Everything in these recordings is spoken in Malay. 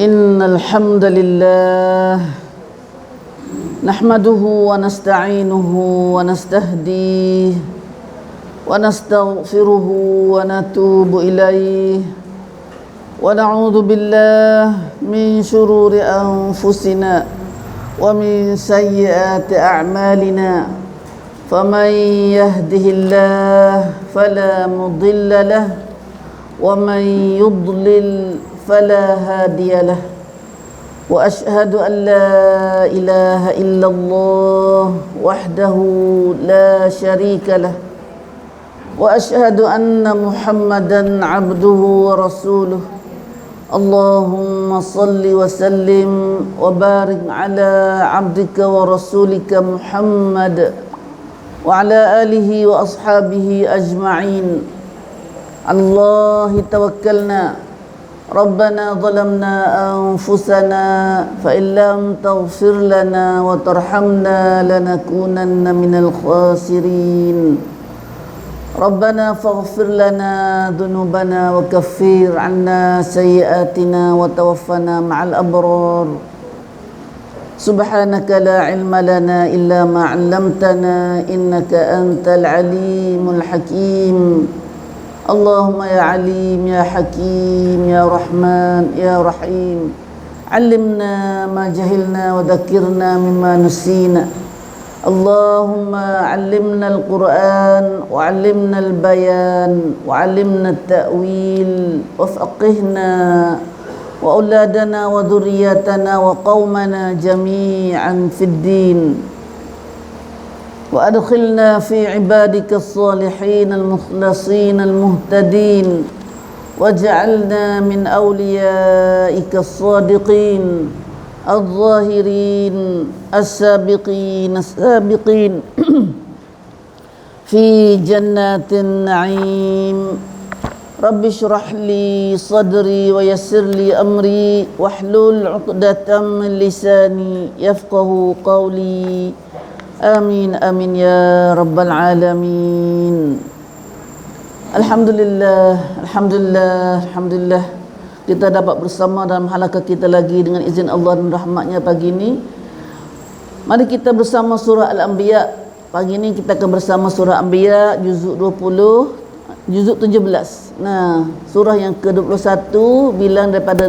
إن الحمد لله نحمده ونستعينه ونستهديه ونستغفره ونتوب إليه ونعوذ بالله من شرور أنفسنا ومن سيئات أعمالنا فمن يهده الله فلا مضل له ومن يضلل فلا هادي له وأشهد أن لا إله إلا الله وحده لا شريك له وأشهد أن محمدا عبده ورسوله اللهم صل وسلم وبارك على عبدك ورسولك محمد وعلى آله وأصحابه أجمعين. الله توكلنا ربنا ظلمنا أنفسنا فإن لم تغفر لنا وترحمنا لنكونن من الخاسرين. ربنا فاغفر لنا ذنوبنا وكفر عنا سيئاتنا وتوفنا مع الأبرار. سبحانك لا علم لنا إلا ما علمتنا إنك أنت العليم الحكيم. اللهم يا عليم يا حكيم يا رحمن يا رحيم علمنا ما جهلنا وذكرنا مما نسينا. اللهم علمنا القرآن وعلمنا البيان وعلمنا التأويل وفقهنا وأولادنا وذرياتنا وقومنا جميعا في الدين وأدخلنا في عبادك الصالحين المخلصين المهتدين واجعلنا من أوليائك الصادقين الظاهرين السابقين في جنات النعيم. رب اشرح لي صدري ويسر لي أمري واحلل عقدة من لساني يفقه قولي. Amin amin ya rabbal alamin. Alhamdulillah, alhamdulillah, alhamdulillah. Kita dapat bersama dalam halaqah kita lagi dengan izin Allah dan rahmatnya pagi ini. Mari kita bersama surah Al-Anbiya. Pagi ini kita akan bersama surah Anbiya juzuk 20, juzuk 17. Nah, surah yang ke-21 bilang daripada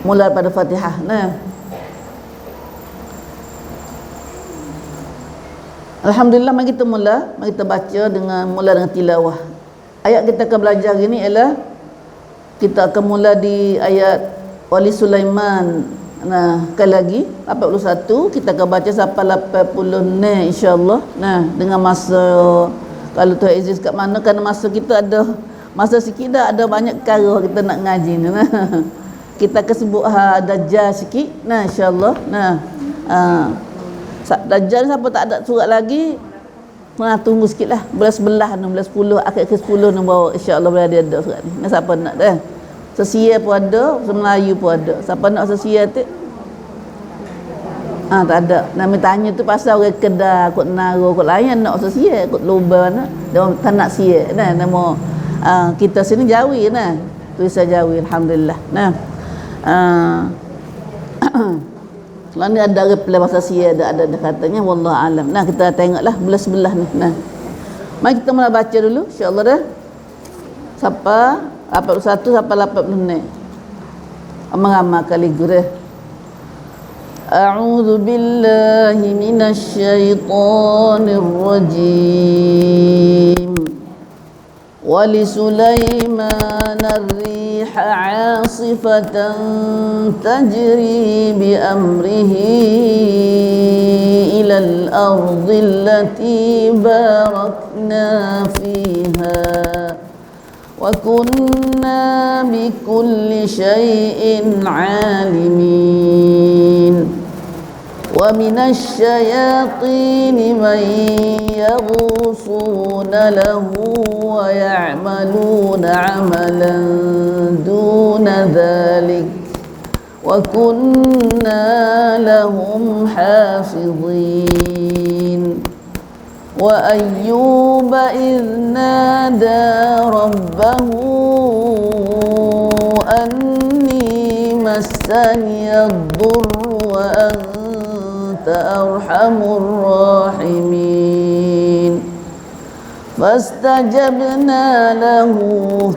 mula pada Fatihah. Nah, Alhamdulillah, mari kita mula, mari kita baca mula dengan tilawah. Ayat kita akan belajar ini ialah kita akan mula di ayat Wali Sulaiman. Nah, sekali lagi 81 kita akan baca sampai 80 insya-Allah. Nah, dengan masa kalau Tuhan izin kat mana, kerana masa kita ada masa sikit dah, ada banyak perkara kita nak ngaji ni. Nah, kita akan sebut Dajjal sikit. Nah, insya-Allah. Nah, Dajjal siapa tak ada surat lagi, tunggu sikit lah. Bulan 11 bulan 10, akhir ke 10 ni bawa insya-Allah boleh ada surat ni. Siapa nak dah? Sesia pun ada, Melayu pun ada. Siapa nak sesia tu? Tak ada. Nak tanya tu pasal orang Kedah, kot Naro, kot lain nak sesia, kot Loba nak. Dia tak nak sia. Nah, nama kita sini Jawi nah. Tulisan Jawi, alhamdulillah. Nah. Kalau ni ada reply bahasa sia, ada katanya wallahu alam. Nah, kita tengoklah belah sebelah ni. Nah, mari kita mula baca dulu insya-Allah dah. Sampai 81 sampai 80 ni. Ramai-ramai kali guru. A'udzu billahi minasyaitonir rajim. ولسليمان الريح عاصفة تجري بأمره إلى الأرض التي باركنا فيها وكنا بكل شيء عالمين. ومن الشياطين من يغوصون له ويعملون عملا دون ذلك وكنا لهم حافظين. وأيوب إذ نادى ربه أني مسني الضر وأنت أرحم الراحمين فاستجبنا له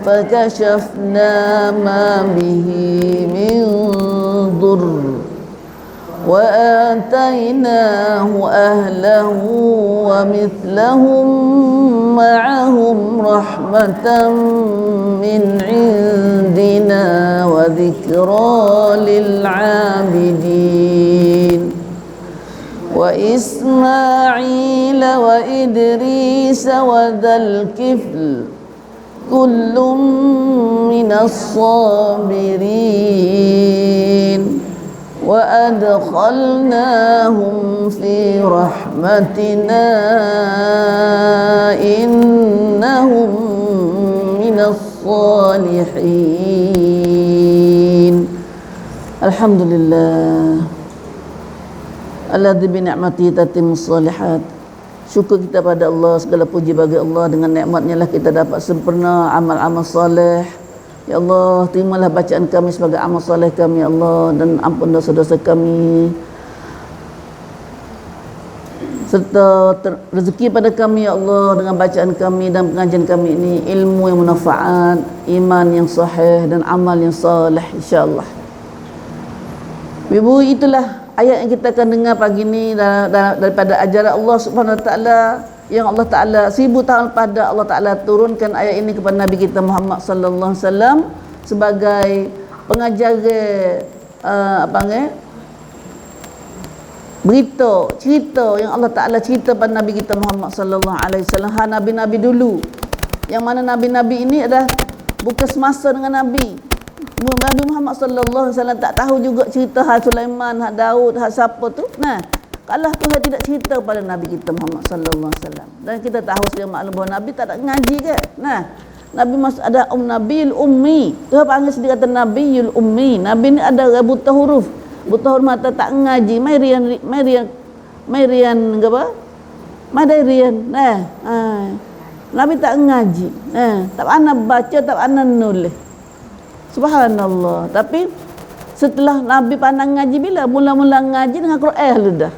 فكشفنا ما به من ضر وآتيناه أهله ومثلهم معهم رحمة من عندنا وذكرى للعابدين وإسماعيل وإدريس وذا الكفل كل من الصابرين وأدخلناهم في رحمتنا إنهم من الصالحين الحمد لله alladzi bi ni'matihi tatimmus shalihat. Syukur kita pada Allah, segala puji bagi Allah. Dengan nikmatnya lah kita dapat sempurna amal-amal soleh. Ya Allah, terimalah bacaan kami sebagai amal soleh kami, ya Allah, dan ampun dosa-dosa kami, serta rezeki pada kami, ya Allah, dengan bacaan kami dan pengajian kami ini, ilmu yang manfaat, iman yang sahih dan amal yang saleh, insya-Allah. Ibu, itulah ayat yang kita akan dengar pagi ini daripada ajaran Allah Subhanahu Wa Taala, yang Allah Taala 1000 tahun pada Allah Taala turunkan ayat ini kepada Nabi kita Muhammad sallallahu alaihi wasallam sebagai pengajar berita, cerita yang Allah Taala cerita pada Nabi kita Muhammad sallallahu alaihi wasallam, nabi-nabi dulu, yang mana nabi-nabi ini adalah bukan semasa dengan Nabi Muhammad sallallahu alaihi wasallam, tak tahu juga cerita Sulaiman, Daud, siapa tu. Nah, kalau Tuhan tidak cerita pada Nabi kita Muhammad sallallahu alaihi wasallam, dan kita tahu sedia maklum bahawa Nabi tak ada ngaji ke. Nah, Nabi ada Nabiul Ummi. Tuhan panggil sendiri kata Nabiul Ummi. Nabi ni ada buta huruf. Buta huruf mata tak ngaji, mai rian apa? Nah, Nabi tak ngaji. Tak pandai baca, tak pandai nulis. Subhanallah. Tapi setelah Nabi pandang ngaji, bila mula-mula ngaji dengan Quran lu dah.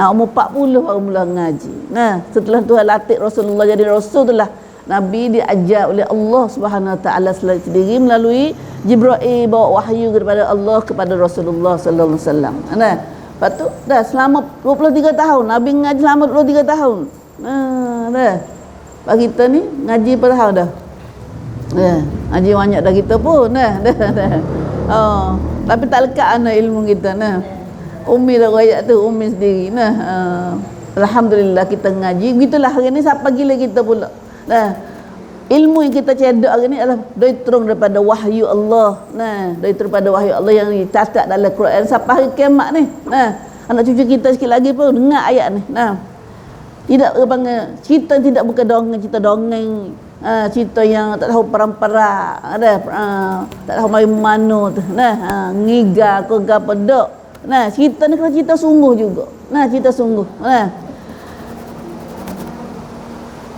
Umur 40 baru mula ngaji. Nah, setelah Tuhan latih Rasulullah jadi rasul, itulah Nabi diajar oleh Allah Subhanahu Wa Taala sendiri melalui Jibril bawa wahyu daripada Allah kepada Rasulullah sallallahu alaihi wasallam. Nah, lepas tu dah selama 23 tahun Nabi ngaji, selama 23 tahun. Dah. Bagi kita ni ngaji berapa tahun dah? Ngaji banyak dah kita pun. Dah. Tapi tak lekat ilmu kita. Umi dah rakyat tu, Umi sendiri. Alhamdulillah kita ngaji. Gitulah hari ni siapa gila kita pula. Ilmu yang kita cedok hari ni adalah dari terung daripada wahyu Allah. Dari terung daripada wahyu Allah yang dicatat dalam Quran sampai hari kiamat ni. Anak cucu kita sikit lagi pun dengar ayat ni. Tidak panggil cerita, tidak bukan dongeng, cerita dongeng. Cerita yang tak tahu perang-perang, tak tahu main mana tu. Ngiga ke apa dak. Cerita ni kena cerita sungguh juga. Cerita sungguh.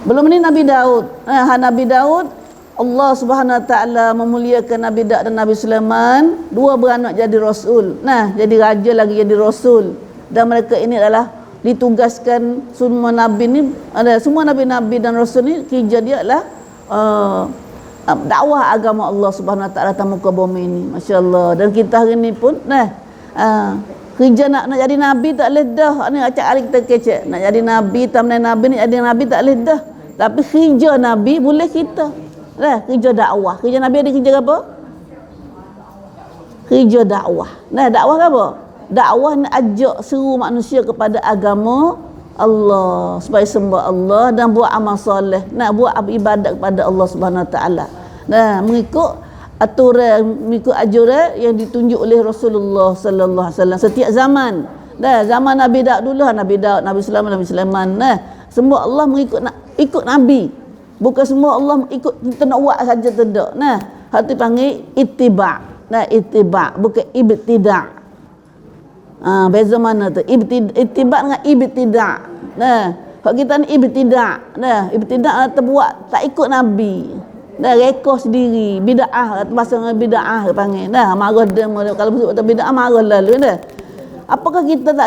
Belum ni Nabi Daud. Nabi Daud, Allah Subhanahu Wa Taala memuliakan Nabi Daud dan Nabi Sulaiman, dua beranak jadi rasul. Jadi raja lagi jadi rasul. Dan mereka ini adalah ditugaskan, semua nabi ni, semua nabi-nabi dan rasul ni kerja dia adalah dakwah agama Allah Subhanahu Wa Taala atas muka bumi ini. Masya-Allah. Dan kita hari ni pun kerja nak jadi nabi tak boleh dah. Ni acak hari kita kecek nak jadi nabi, tamnai nabi ni jadi nabi tak boleh dah. Tapi kerja nabi boleh kita. Kerja dakwah. Kerja nabi ada kerja apa? Kerja dakwah. Dakwah apa? Dakwah nak ajak seru manusia kepada agama Allah, supaya sembah Allah dan buat amal soleh, nak buat ibadat kepada Allah Subhanahu Wa Taala. Mengikut aturan, mengikut ajaran yang ditunjuk oleh Rasulullah sallallahu alaihi wasallam setiap zaman. Zaman Nabi Daud dulu, Nabi Daud, Nabi Sulaiman. Semua Allah ikut Nabi. Bukan semua Allah ikut kita nak buat saja tidak. Hati panggil ittiba'. Ittiba' bukan ibtida'. Beza mana tu? Ittiba' dengan ibtida'. Kalau kita ni ibtida'. Ibtida' terbuat tak ikut Nabi. Dah reka sendiri, bid'ah, bahasa dengan bid'ah panggil. Dah marah dia kalau sebut bid'ah marah lalu dah. Apakah kita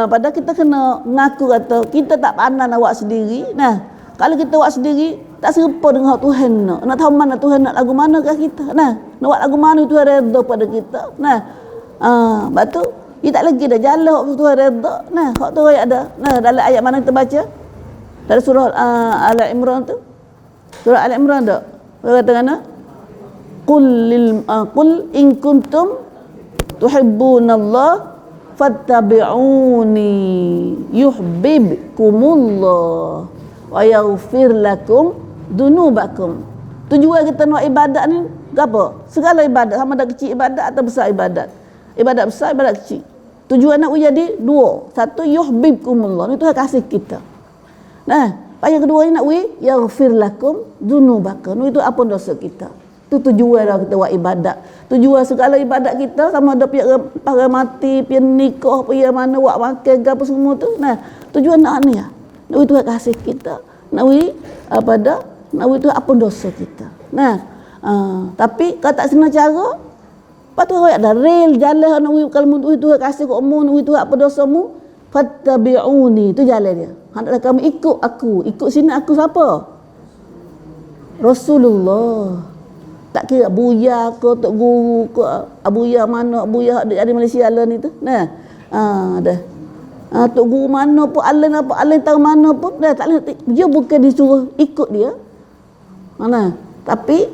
pada kita kena mengaku kata kita tak pandai nak buat sendiri. Nah, kalau kita buat sendiri tak serupa dengan Tuhan nak tahu mana Tuhan nak lagu mana kat kita. Nah, nak buat lagu mana Tuhan redha pada kita. Nah, batu dia tak lagi dah jalan hak Tuhan redha. Nah, hak tu ayat ada. Nah, dalam ayat mana kita baca? Dalam surah Al-Imran tu. Surah Al-Imran tak? Dia kata mana? Qul in kuntum tuhibbunallah fattabi'uni yuhibbukumullah wa yaghfir lakum dunubakum. Tujuan kita nak ibadat ni apa? Segala ibadat, sama ada kecil ibadat atau besar ibadat. Ibadat besar, ibadat kecil. Tujuan nak jadi dua. Satu, yuhibbukumullah. Ni Tuhan kasih kita. Nah, yang kedua ni nak yaghfir lakum dunubakum. Itu apa dosa kita. Itu tujuan dah kita buat ibadat. Tujuan segala ibadat kita sama ada pihak para mati, pihak nikah, pihak mana buat makan apa semua tu. Nah, tujuan nak ni ya. Nak Tuhan kasih kita. Nak apa dah? Nak itu apa dosa kita. Nah, tapi kalau tak senang cara, lepas tu awak ada real jalan nak kalau Tuhan kasih kat mu, nak Tuhan apa dosamu, fattabi'uni, tu jalan dia. Hendaklah kamu ikut aku. Ikut sini aku siapa? Rasulullah. Tak kira buya ke, tok guru ke, abuya mana, abuya ada Malaysia lah ni tu. Nah, dah. Tok guru mana pun, alin tahu mana pun, dah tak boleh. Dia bukan disuruh ikut dia. Mana? Tapi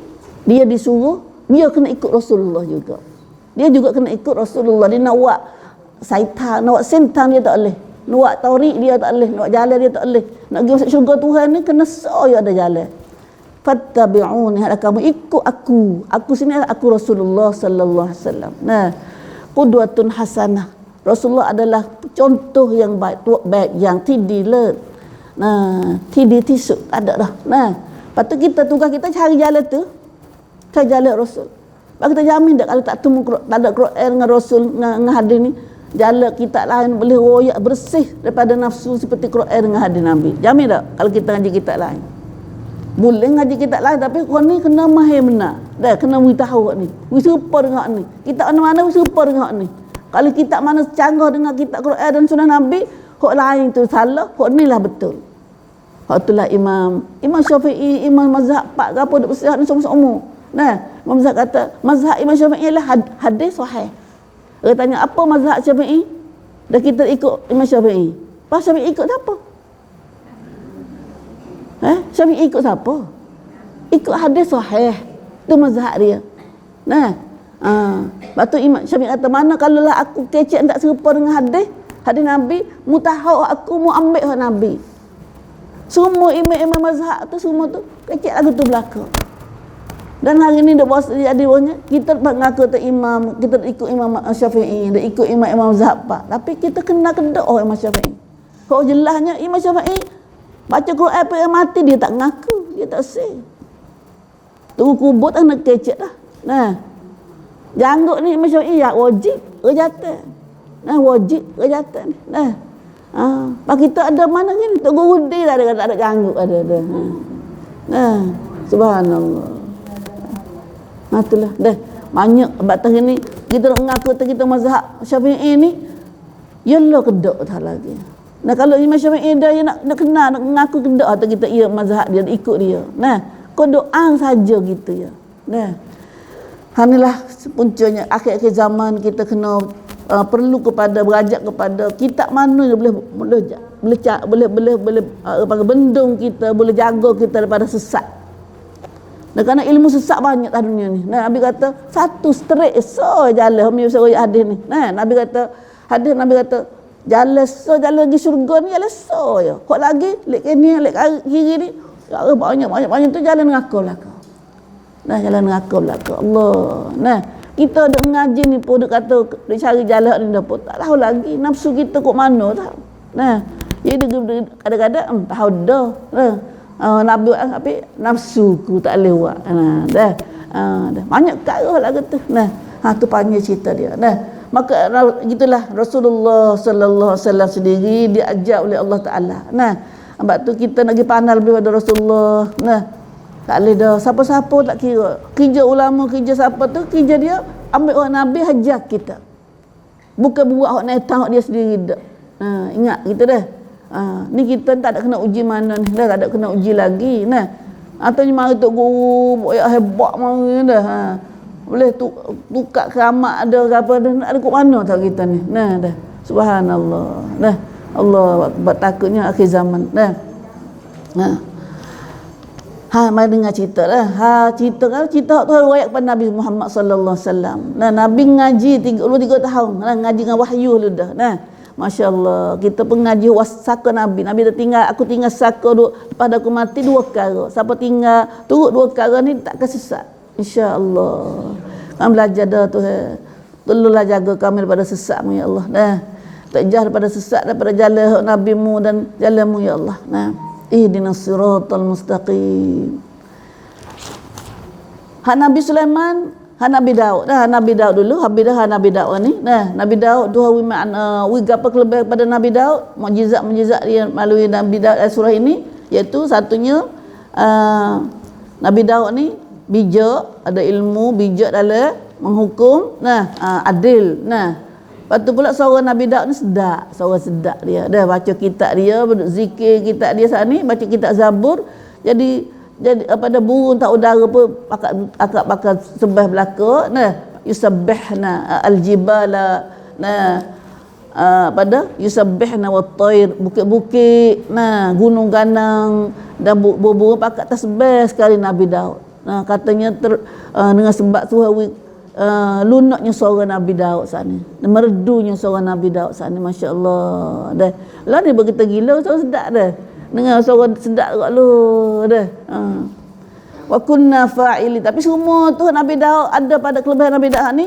dia disuruh, dia kena ikut Rasulullah juga. Dia juga kena ikut Rasulullah. Dia nak buat syaitan, nak buat sentan dia tak boleh. Nak buat taurik dia tak boleh, nak buat jalan dia tak boleh. Nak pergi masuk syurga Tuhan ni kena saya ada jalan. Fattabi'uni, hendaklah kamu ikut aku. Aku sini aku Rasulullah sallallahu alaihi wasallam. Nah, qudwatun hasanah. Rasulullah adalah contoh yang baik yang tidil. Nah, tidil tisuk tak ada dah. Nah, patut kita tugas kita cari jalan tu. Cari jalan Rasul. Bagi kita jamin tak kalau tak temu tak ada Quran dengan Rasul dengan hadis ni, jalan kita lain boleh royak bersih daripada nafsu seperti Quran dengan hadis Nabi. Jamin tak kalau kita ngaji kitab lain? Boleh ngaji kitab lain tapi kau ni kena mahir benar. Dah kena tahu ni. Serupa dengan ni. Kitab mana-mana serupa dengan ni. Kalau kitab mana canggah dengan kitab Quran dan sunnah Nabi, hak lain tu salah, hak ni lah betul. Hak itulah Imam Syafi'i, Imam mazhab 4 ke apa dak besar ni semua. Nah, Imam mazhab kata mazhab Imam Syafi'i ialah hadis sahih. Dia tanya apa mazhab Syafi'i? Dah kita ikut Imam Syafi'i. Pas Syafi'i ikut siapa? Syafi'i ikut siapa? Ikut hadis sahih. Itu mazhab dia. Nah, batu Imam Syafi'i kata mana kalau lah aku kecek tak serupa dengan hadis Nabi, mu tahu aku mu ambil hak Nabi. Semua imam mazhab tu semua tu kecek lagu tu belaka. Dan hari ni dah bos jadi bosnya kita mengaku tak imam, kita ikut Imam Syafi'i, dah ikut imam mazhab Pak. Tapi kita kena kedok Imam Syafi'i. Kau jelasnya Imam Syafi'i baca Quran sampai mati dia tak ngaku, dia tak say. Tunggu kubur tak nak kecek dah. Nah, janggut ni Imam Syafi'i ya wajib rejatan. Nah, wajib rejatan. Nah, pak kita ada mana ni tok guru dia dah ada janggut ada. Nah, subhanallah. Itulah dah banyak batas ni kita nak mengaku kita mazhab Syafi'i ni yalah kedok tak lagi. Nah kalau Imam Syafi'i dia nak kenal nak mengaku kedok atau kita ia mazhab dia ikut dia. Nah, kau doa saja gitu ya. Nah, inilah puncanya akhir-akhir zaman kita kena perlu kepada beranjak kepada kitab mana yang boleh bendung kita, boleh jaga kita daripada sesat. Dan kerana ilmu sesat banyak dah dunia ni. Nah, Nabi kata satu straight so jalan hami usah hadis ni. Nah, Nabi kata jalan so jalan pergi syurga ni jalan so ya. Kok lagi lek ni lek kiri ni ya banyak tu jalan ngaku lah kau. Nah, jalan ngaku lah kau. Allah. Nah, kita duk mengaji ni pun duk kata duk cari jalan ni dah pun tak tahu lagi nafsu kita kok mana tahu. Nah, jadi kadang-kadang tahu dah. Nabi tapi nafsuku tak boleh buat. Dah banyak perkara lah kata. Nah, tu panjang cerita dia. Nah, maka gitulah Rasulullah sallallahu alaihi wasallam sendiri diajar oleh Allah Taala. Nah, sebab tu kita nak pergi pandai lebih pada Rasulullah. Nah, Tak boleh dah. Siapa-siapa tak kira. Kerja ulama, kerja siapa tu, kerja dia ambil orang Nabi hajar kita. Bukan buat hak netan hak dia sendiri dak. Ingat kita dah. Ni kita tak ada kena uji mana ni. Dah tak ada kena uji lagi. Nah. Atau mari tok guru boyak hebat mari dah. Boleh tukar keramat ada ke apa dah. Nak ada kat mana tak kita ni. Nah dah. Subhanallah. Nah. Allah Akbar, takutnya akhir zaman. Nah. Mari dengar cerita lah. Cerita tu riwayat kepada Nabi Muhammad sallallahu alaihi wasallam. Nah, Nabi ngaji 33 tahun. Nah, ngaji dengan wahyu lu dah. Nah, masya-Allah, kita pengaji saka Nabi. Nabi dah tinggal, aku tinggal saka pada aku mati 2 perkara. Siapa tinggal turut 2 perkara ni tak kesesat. Insya-Allah. Kami belajar dah tu. Tolonglah jaga kami daripada sesat mu ya Allah. Nah, tak jauh daripada sesat daripada jalan Nabi mu dan jalanmu ya Allah. Nah, ihdinas siratal mustaqim. Hak Nabi Sulaiman, hak Nabi Daud. Dah Nabi Daud dulu, habis dah Nabi Daud ni. Nah, Nabi Daud tu wi makna wi apa kelebihan pada Nabi Daud? Mukjizat-mukjizat dia melalui Nabi Daud surah ini, iaitu satunya Nabi Daud ni bijak, ada ilmu, bijak dalam menghukum, adil. Lepas tu pula suara Nabi Daud ni sedap, suara sedap dia. Dah baca kitab dia, zikir kitab dia saat ni, baca kitab Zabur. Jadi pada burung tak udara pun akak bakal sembah belaka. Yusabbihna aljibala. Pada yusabbihna wat-tayr, bukit-bukit, gunung ganang dan burung pakak tasbih sekali Nabi Daud. Katanya dengan sebab tu lunaknya suara Nabi Daud sana, merdunya suara Nabi Daud sana, masya-Allah. Dah lah dia berkata gila, suara sedap dah, dengar suara sedap kat lu dah. Wa kunna fa'ili, tapi semua tu Nabi Daud ada pada kelebihan Nabi Daud ni.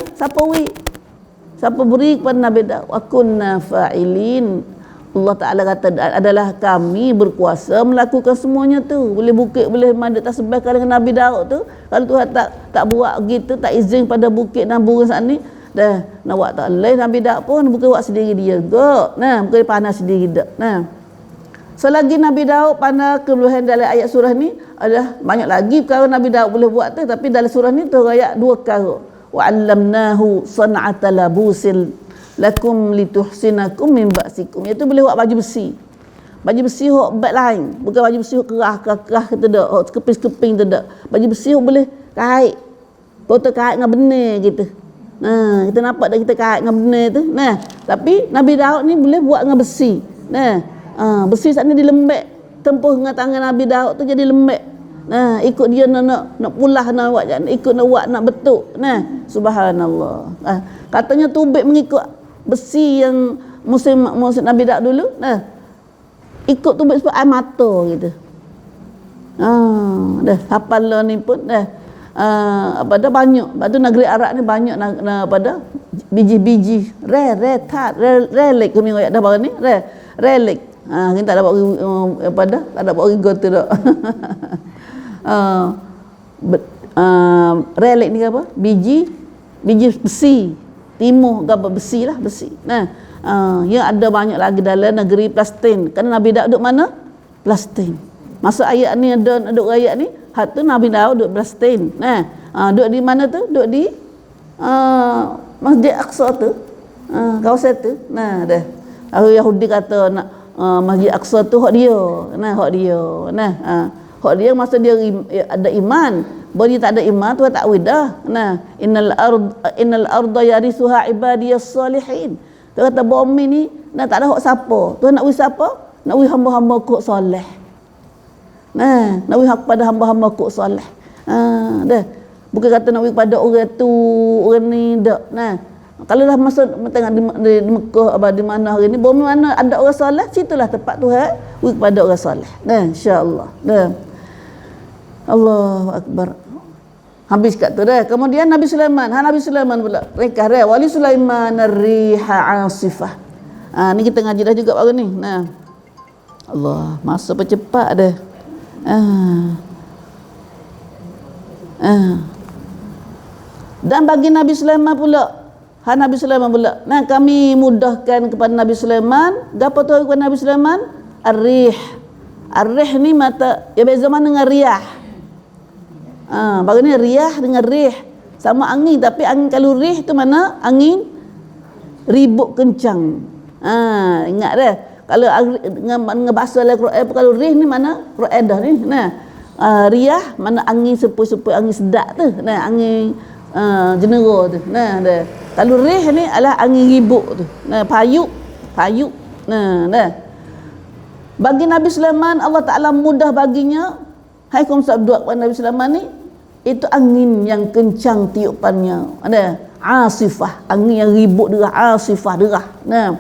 Siapa beri kepada Nabi Daud? Wa kunna fa'ilin. Allah Ta'ala kata adalah kami berkuasa melakukan semuanya tu. Boleh bukit, boleh mandat tasbih dengan Nabi Daud tu. Kalau Tuhan tak buat gitu, tak izin pada bukit dan burung saat ni, dah nak buat tak boleh. Nabi Daud pun bukan buat sendiri dia gak. Bukan panas sendiri dak. Selagi Nabi Daud pandai kelebihan dalam ayat surah ni, adalah banyak lagi perkara Nabi Daud boleh buat tu, tapi dalam surah ni tu ayat 2 perkara. Wa 'allamnahu san'ata labusil lakum lituhsinakum min ba'sikum, iaitu boleh buat baju besi. Baju besi hok bat lain, bukan baju besi hok kerah kita dak, hok keping-keping tu dak. Baju besi hok boleh kait. Potong kait dengan benih gitu. Kita nampak dah kita kait dengan benih tu. Tapi Nabi Daud ni boleh buat dengan besi. Besi saat ni dilembek, tempuh dengan tangan Nabi Daud tu jadi lembek. Ikut dia nak pulah, nak buat, ikut nak buat, nak betuk. Subhanallah. Katanya tubik mengikut besi yang musim Nabi Daud dulu. Ikut tubik sebab air mata gitu. Dah hafal lah ni pun dah. Pada banyak. Lepas tu negeri Arab ni banyak pada biji-biji relek kami ayat dah barang ni relek. Kita tak dapat tak dapat rigo tu dak. Relek ni apa? Biji besi. Timur ke apa, besi lah, besi. Yang ada banyak lagi dalam negeri Palestin. Kerana Nabi Daud duduk mana? Palestin. Masa ayat ni ada ayat ni, hak tu Nabi Daud duduk Palestin. Duduk di mana tu? Duduk di Masjid Aqsa tu. Kawasan tu. Dah. Yahudi kata nak Masjid Aqsa tu hak dia. Hak dia. Hak dia masa dia ada iman. Bila dia tak ada iman, Tuhan tak widah. Innal arda yarisuha ibadiyas salihin. Dia kata bumi ni tak ada hak siapa. Tuhan nak wi siapa? Nak wi hamba-hamba ku soleh. Nak wi hak pada hamba-hamba ku soleh. Dah. Bukan kata nak wi pada orang tu, orang ni dak. Kalau dah masuk tengah di Mekah apa di mana hari ni, bumi mana ada orang soleh, situlah tempat Tuhan wi kepada orang soleh. Insya-Allah. Allahu Akbar. Habis kat tu dah. Kemudian Nabi Sulaiman. Nabi Sulaiman pula. Rekah dah. Wali Sulaiman ar-riha asifah. Ni kita ngaji dah juga baru ni. Allah, masa percepat dah. Dan bagi Nabi Sulaiman pula. Nabi Sulaiman pula. Kami mudahkan kepada Nabi Sulaiman. Gapo tu kepada Nabi Sulaiman? Ar-rih. Ar-rih ni mata, ya beza mana dengan riyah. Baru ni riyah dengan rih sama angin, tapi angin kalau rih tu mana? Angin ribut kencang. Ingat dah. Kalau dengan bahasa Al-Quran, kalau rih ni mana? Quran dah ni. Nah. Riyah mana angin sepoi-sepoi, angin sedak tu. Nah, angin jenera tu. Nah, dah. Kalau rih ni adalah angin ribut tu. Nah, payuk. Nah. Bagi Nabi Sulaiman, Allah Taala mudah baginya. Hai kaum sabda kepada Nabi Sulaiman ni, itu angin yang kencang tiupannya. Ada asifah, angin yang ribut derah, asifah derah. Nah.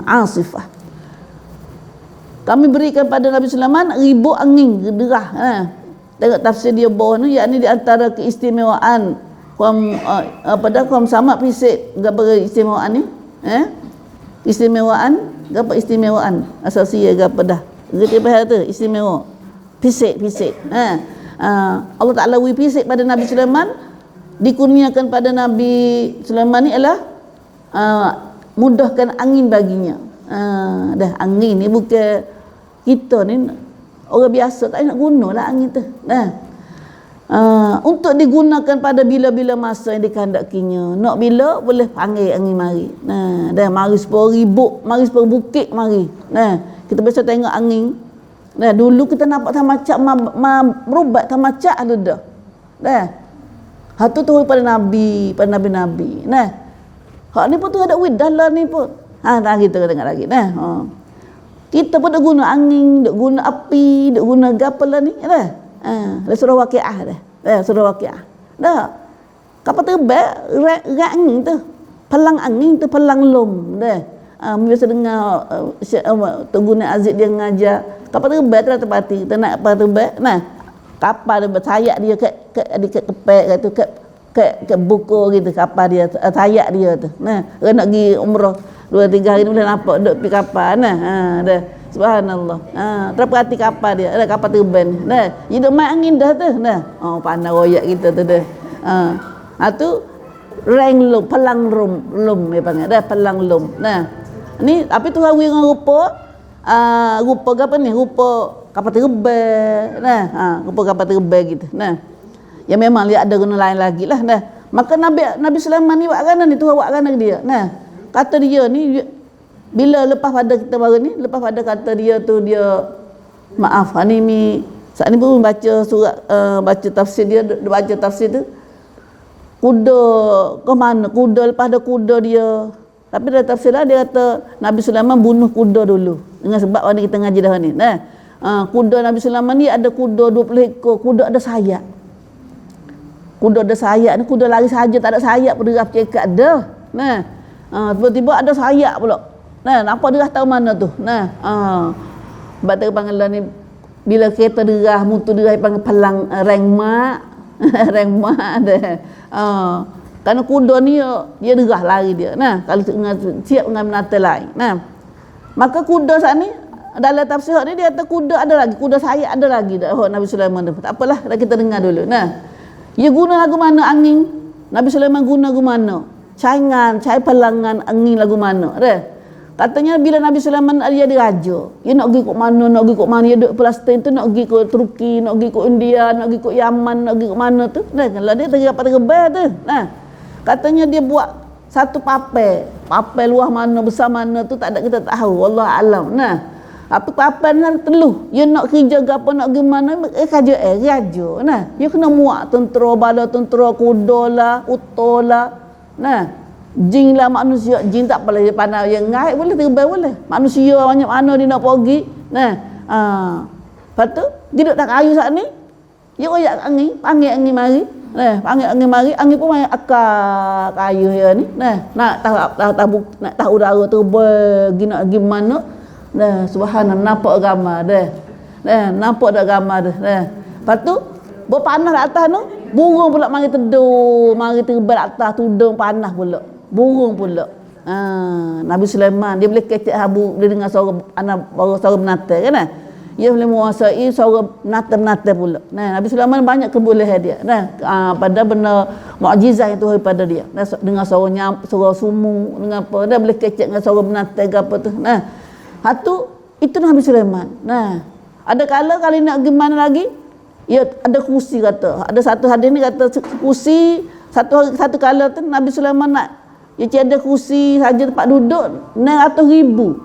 Asifah. Kami berikan pada Nabi Sulaiman ribut angin derah. Tengok tafsir dia bawah ni, yakni di antara keistimewaan kaum sama fisik gapo istimewaan ni? Istimewaan, gapo istimewaan? Asasi gapo dah. Kita bahas tu istimewa. Fisik. Allah Taala wi fisik pada Nabi Sulaiman, dikurniakan pada Nabi Sulaiman ni ialah mudahkan angin baginya. Dah angin ni bukan kita ni orang biasa tak nak guna lah angin tu. Untuk digunakan pada bila-bila masa yang dikehendakinya. Nak bila boleh panggil angin mari. Dah mari sepuluh ribut, mari sepuluh bukit mari. Kita biasa tengok angin. Dulu kita nampak tamacak berubat tamacak ada dah. Hak tu pada nabi, pada nabi-nabi. Hak ni pun tu ada widalah ni pun. Kita dengar lagi. Kita pun dah guna angin, dah guna api, dah guna gapalah ni. Dah surah Waqiah dah. Surah Waqiah. Dah. Kapal terbang, rak angin tu. Pelang angin tu, pelang lom. Dah. Biasa dengar Tok Guna Aziz dia mengajar. Kapal terbang tu rata pati. Kita nak kapal terbang. Kapal dia bertayak dia kat kepek kat tu, kat buku gitu kapal dia, tayak dia tu. Nak pergi umrah 2-3 hari ni boleh nampak duduk pergi kapal. Dah. Subhanallah. Terperhati kapal dia. Ada kapal terbang. Dah. Hidup main angin dah tu. Dah. Pandai royak kita tu dah. Tu reng lum, pelang lum dia panggil. Dah pelang lum. Ni tapi tu hawi dengan rupa apa ni? Rupa kapal terbang. Rupa kapal terbang gitu. Ya memang dia ada guna lain lagi lah. Maka Nabi Sulaiman ni buat kerana ni, Tuhan buat kerana dia. Kata dia ni bila lepas pada kita baru ni, lepas pada kata dia tu dia maaf ni saat ni pun baca surat baca tafsir dia, baca tafsir tu kuda ke mana, kuda lepas ada kuda dia. Tapi dalam tafsir lah dia kata Nabi Sulaiman bunuh kuda dulu dengan sebab warna kita ngaji dah ni. Kuda Nabi Sulaiman ni ada kuda 20 ekor, kuda ada sayap. Kuda ada sayap ni, kuda lari saja tak ada sayap pun derap cekat dah. Tiba-tiba ada sayap pula. Nampak derah tahu mana tu. Sebab tu panggilan ni bila kereta derah, mutu derah panggil pelang rengma. Rengma ada. Kerana kuda ni dia derah lari dia. Kalau siap dengan menata lain. Maka kuda saat ni dalam tafsir ni dia kata kuda ada lagi, kuda sayap ada lagi dah Nabi Sulaiman tu. Tak apalah, dah kita dengar dulu. Dia guna lagu mana angin? Nabi Sulaiman guna lagu mana? Cai pelangan angin lagu mana? Katanya bila Nabi Sulaiman dia raja, dia nak pergi ke mana, dia duduk Palestin tu, nak pergi ke Turki, nak pergi ke India, nak pergi ke Yaman, nak pergi ke mana tu. Kalau dia tergerak tu. Katanya dia buat satu papel luah mana, besar mana tu tak ada kita tahu, wallah alam. Apa papel ni teluh, dia nak kerja ke apa, nak pergi mana, kerja raja. Dia kena muak tentera, bala tentera, kuda lah, uto lah. Jin lah manusia, jin tak boleh dia pandai yang ngaik boleh, terbang boleh. Manusia banyak mana dia nak pergi. Lepas tu dia duduk tak kayu saat ni, dia royak angin, panggil angin mari. Panggil angin mari, angin pun main akar kayu dia ni. Nak tahu udara terbang, nak pergi mana. Subhanallah, nampak gambar dah. Nampak dah gambar dah. Lepas tu berpanas di atas tu, burung pula mari teduh, mari terbang atas tudung panas pula. Burung pula. Nabi Sulaiman dia boleh kecek habu, dia dengar suara anak baru suara menata kan. Dia boleh menguasai suara menata pula. Nabi Sulaiman banyak kebolehan dia. Pada benda mukjizat yang Tuhan pada dia. Dengar suara sumu, dengar apa, dia boleh kecek dengan suara menata ke apa tu. Itu Nabi Sulaiman. Ada kala nak pergi mana lagi? Ya ada kursi kata. Ada satu hadis ni kata kursi satu kala tu Nabi Sulaiman nak dia ada kursi saja tempat duduk 600,000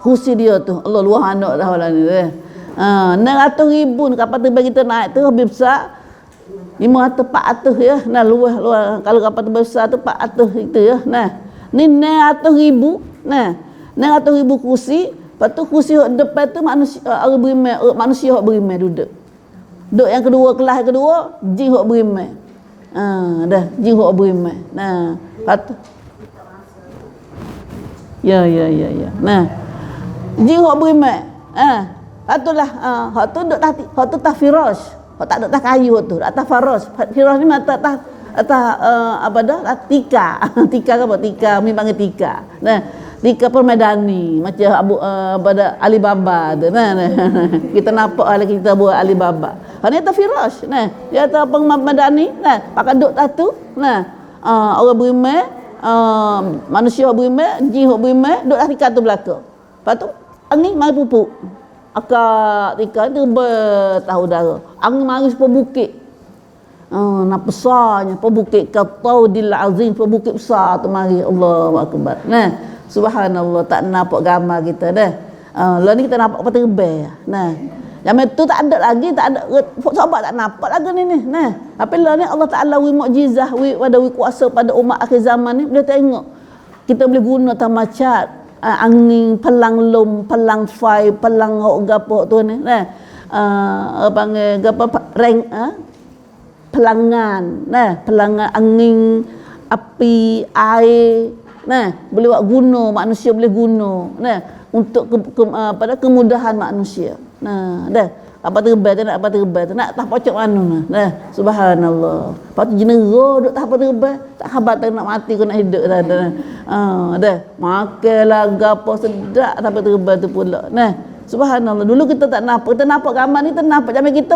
kursi dia tu. Allah luah anak dah lah ni. 600,000 kapal terbang kita naik tu lebih besar 500 400 ya. Nah luah kalau kapal terbang besar tu 400 itu ya. Nah ni 600,000. Nah 600,000 kursi. Lepas tu kursi depan tu manusia orang berimai, manusia hok berimai duduk. Duduk yang kedua, kelas yang kedua jin hok berimai. Dah jin hok berimai. Nah lepas tu ya. Nah jin hok berimai. Patulah hak tu duduk atas firash. Hak tak duduk atas kayu tu, atas firash. Firash ni atas apa dah? Tika. Tika ke apa? Tika, kami panggil tika. Nah, tika permadani macam pada Alibaba tu. Nah. Kita nampak lagi kita buat Alibaba. Hak ni atas firash. Nah, dia atas permadani. Nah, pakai duduk atas tu. Nah, orang berimai, manusia berimai, jin berimai, duduk atas tika tu belakang. Lepas tu angin mari pupuk. Akak tika tu bertahu darah. Angin mari sepuluh bukit. Nak besarnya pebukit Qataudil Azim, pebukit besar tu mari. Allahu akbar. Nah, subhanallah tak nampak gambar kita dah. Lah ni kita nampak apa terbang. Nah, zaman tu tak ada lagi, tak ada sahabat tak nampak lagi ni. Nah, tapi lah ni Allah Taala wi mukjizah, wi kuasa pada umat akhir zaman ni boleh tengok. Kita boleh guna tamacat, angin, pelang lom, pelang fai, pelang hok gapo tu ni. Nah, panggil gapo rank pelangan, pelangan angin, api, air, boleh buat guna, manusia boleh guna, untuk pada kemudahan manusia. Apa terbang tu nak apa terbang tu nak tak pocok mana. Subhanallah. Lepas tu jenera duk tak apa terbang, tak khabar tak nak mati kau nak hidup dah. Makanlah gapo sedap tak apa terbang tu pula. Subhanallah. Dulu kita tak nampak. Kita nampak gambar ni, kita nampak. Zaman kita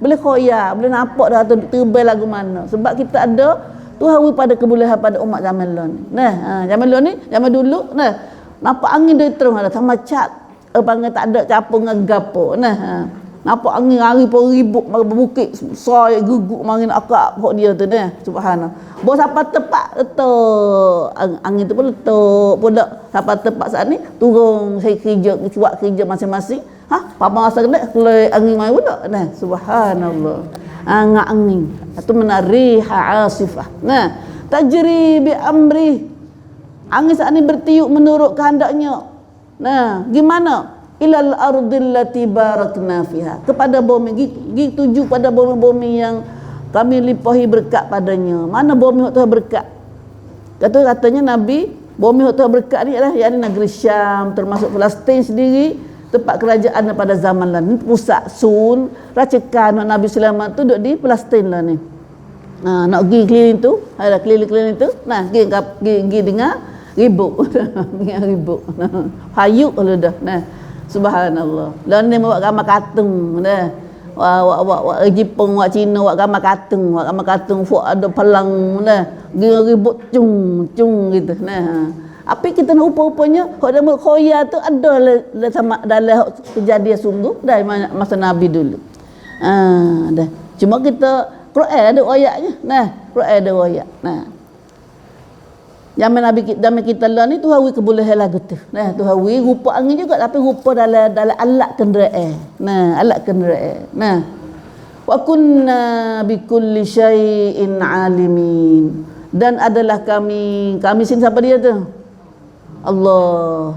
boleh khoyar, boleh nampak dah tu terbang lagu mana. Sebab kita ada Tuhan pada kebolehan pada umat zaman dulu ni. Zaman dulu ni, zaman dulu, nampak angin dia terus ada sama cat. Panggil tak ada capung dengan gapo. Nampak angin hari pun ribut berbukit saya guguk marin akak pokok dia tu subhanallah. Bos sampai tepat letak angin tu pun letak pula sampai tepat saat ni turun saya kerja buat kerja masing-masing. Papa rasa kena keluar angin mai pula. Subhanallah. Angin angin itu menariha asifah. Tajri bi amri. Angin saat ni bertiup menurut kehendaknya. Gimana? Ilal ardil lati barakna fiha, kepada bumi tuju pada bumi-bumi yang kami limpahi berkat padanya. Mana bumi Tuhan berkat? Katanya Nabi, bumi Tuhan berkat ni adalah yakni negeri Syam, termasuk Palestin sendiri, tempat kerajaan pada zaman lalu, pusat sun, racikan Nabi Sulaiman tu duduk di Palestin lah ni. Nak pergi keliling tu, ada keliling-keliling tu, pergi dengar ribut. Dengar ribut. Hayuk kalau dah. Subhanallah. Lalu ni buat gambar katung dah. Wak Jepun, wak Cina buat gambar katung, buat ada pelang dah. Ribut cung gitu. Apa kita nak rupa-rupanya hak dalam khoya tu ada sama dalam kejadian sungguh dari masa Nabi dulu. Dah. Cuma kita Quran ada ayatnya. Quran ada ayat. Zaman kita lah ni Tuhan wi kebolehan lagu tu. Tuhan wi rupa angin juga tapi rupa dalam alat kenderaan. Alat kenderaan. Wa kunna bi kulli syai'in alimin. Dan adalah kami sini siapa dia tu? Allah.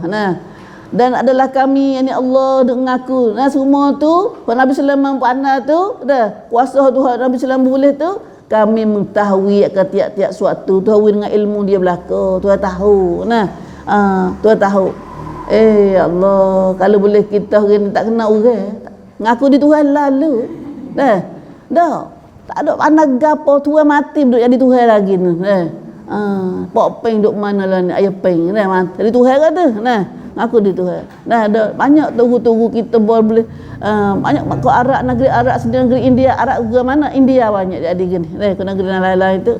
Dan adalah kami yakni Allah duk mengaku. Semua tu Nabi Sulaiman pandai tu dah kuasa Tuhan Nabi Sulaiman boleh tu kami mengetahui akan tiap-tiap suatu. Tuhan dengan ilmu dia belaka. Tuhan tahu. Tuhan tahu. Allah, kalau boleh kita orang tak kenal orang, ngaku di Tuhan lalu. Dah. Tak ada pandai gapo Tuhan mati duduk jadi Tuhan lagi ni. Pok peng duk mana lah ni ayah peng. Jadi Tuhan kata. Ngaku di Tuhan. Ada banyak tugu-tugu kita boleh banyak ke Arab, negeri Arab sendiri, negeri India, Arab ke mana India banyak jadi gini. Ke negeri lain-lain tu.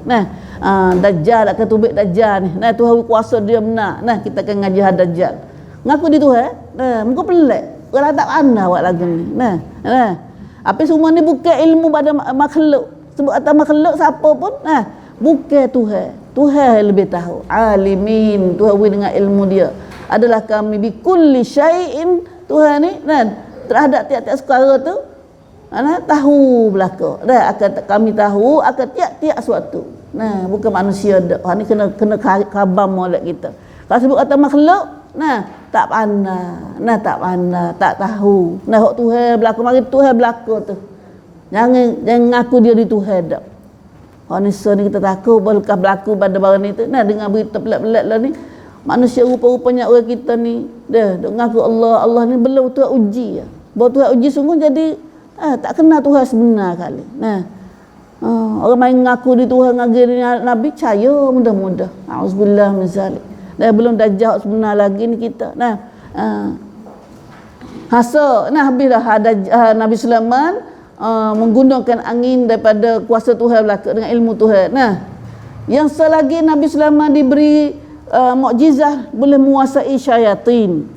Dajjal akan tubik Dajjal ni. Tuhan kuasa dia benar. Kita akan ngaji Dajjal. Ngaku di Tuhan. Muka pelik. Orang tak pandai buat lagu ni. Apa semua ni bukan ilmu pada makhluk. Sebut atas makhluk siapa pun bukan Tuhan. Tuhan yang lebih tahu. Alimin, Tuhan dengan ilmu dia. Adalah kami bi kulli syai'in, Tuhan ni terhadap tiap-tiap perkara tu tahu belaka. Akan kami tahu akan tiap-tiap suatu. Bukan manusia dak. Ni kena khabar molek kita. Kalau sebut kata makhluk, tak pandai, tak pandai, tak tahu. Hak Tuhan berlaku, mari Tuhan berlaku tu. Jangan ngaku dia di Tuhan dak. Hak ni kita takut berkah berlaku pada barang ni tu. Dengan berita pelik-pelik lah ni. Manusia rupa-rupanya orang kita ni duk ngaku Allah ni belum Tuhan uji ya. Baru Tuhan uji sungguh jadi tak kenal Tuhan sebenar kali. Orang main ngaku di Tuhan ngagir Nabi percaya mudah-mudah. Auzubillah min zalik. Belum dajjal sebenar lagi ni kita. Habis dah Nabi Sulaiman menggunakan angin daripada kuasa Tuhan belaka dengan ilmu Tuhan. Yang selagi Nabi Sulaiman diberi mukjizat boleh menguasai syaitan.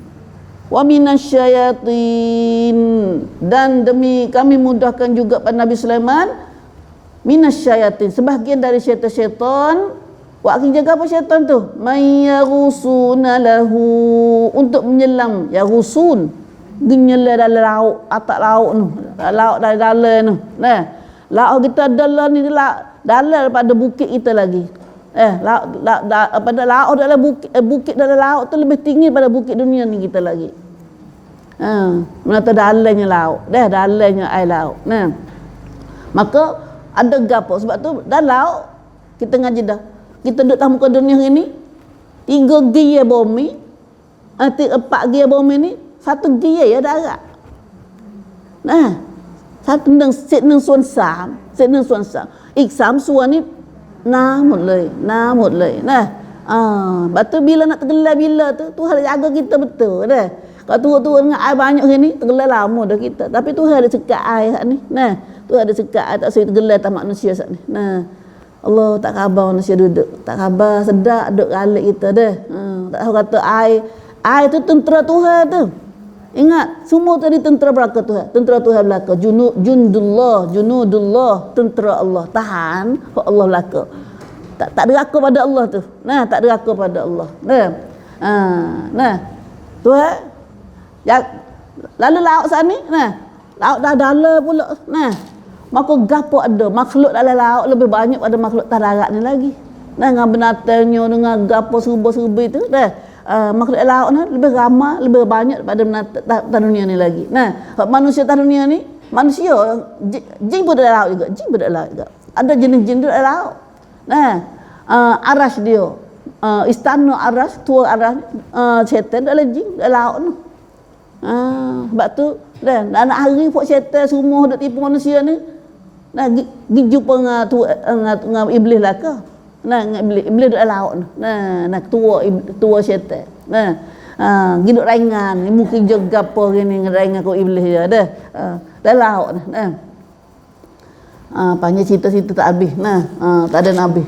Wa minasyayatin, dan demi kami mudahkan juga pada Nabi Sulaiman minasyayatin, sebahagian dari syaitan-syaitan. Wa akhir jaga apa syaitan tu? Mayyarusuna lahu, untuk menyelam, yarusun menyelam dalam laut, atas laut tu, laut dari dalam tu. Laut kita dalam ni dalam daripada bukit kita lagi. Pada laut dalam bukit dalam laut tu lebih tinggi pada bukit dunia ni kita lagi. Menata dalamnya laut, dalamnya air laut. Maka ada gapo sebab tu dalam laut kita ngaji dah. Kita duduk tamu ke dunia ni 3 gia bumi, 4 gia bumi ni 1 gia ya darat. Satu nangส่วน 3 เศษ1ส่วน 3 อีก3ส่วนนี่น้ำหมดเลยLepas tu bila nak tenggelam bila tu Tuhan jaga kita betul dah. Kalau turun-turun dengan air banyak ni tenggelam lama dah kita. Tapi Tuhan ada sekat air ni. Tuhan ada sekat air tak boleh tenggelam tak manusia sat ni. Allah tak khabar manusia duduk. Tak khabar sedap duduk galik kita dah. Tak tahu kata air tu tentera Tuhan tu. Ingat, semua tadi tentera belaka Tuhan. Tentera Tuhan belaka. Junudullah, tentera Allah. Tahan hak Allah belaka. Tak deraka pada Allah tu. Tak deraka pada Allah. Tuhan lalu laut sana laut dah dalam pula. Maka gapo ada makhluk dalam laut lebih banyak pada makhluk darat ni lagi. Dengan binatangnya, dengan gapo serba-serba itu makhluk laut ni lebih ramai, lebih banyak daripada binatang dunia ni lagi. Manusia dunia ni, manusia jin pun dalam laut juga. Ada jenis-jenis dalam laut. Aras dia, istana aras, tua aras, syaitan dalam jin dalam laut tu. Sebab tu anak hari pun syaitan semua duk tipu manusia ni. Gi jumpa dengan iblis lah ke? Iblis duk dalam laut tu. Tua syaitan. Gi duk raingan, mungkin jaga apa gini raingan kau iblis dia dah. Dalam laut ni. Panjang cerita-cerita tak habis. Tak ada habis.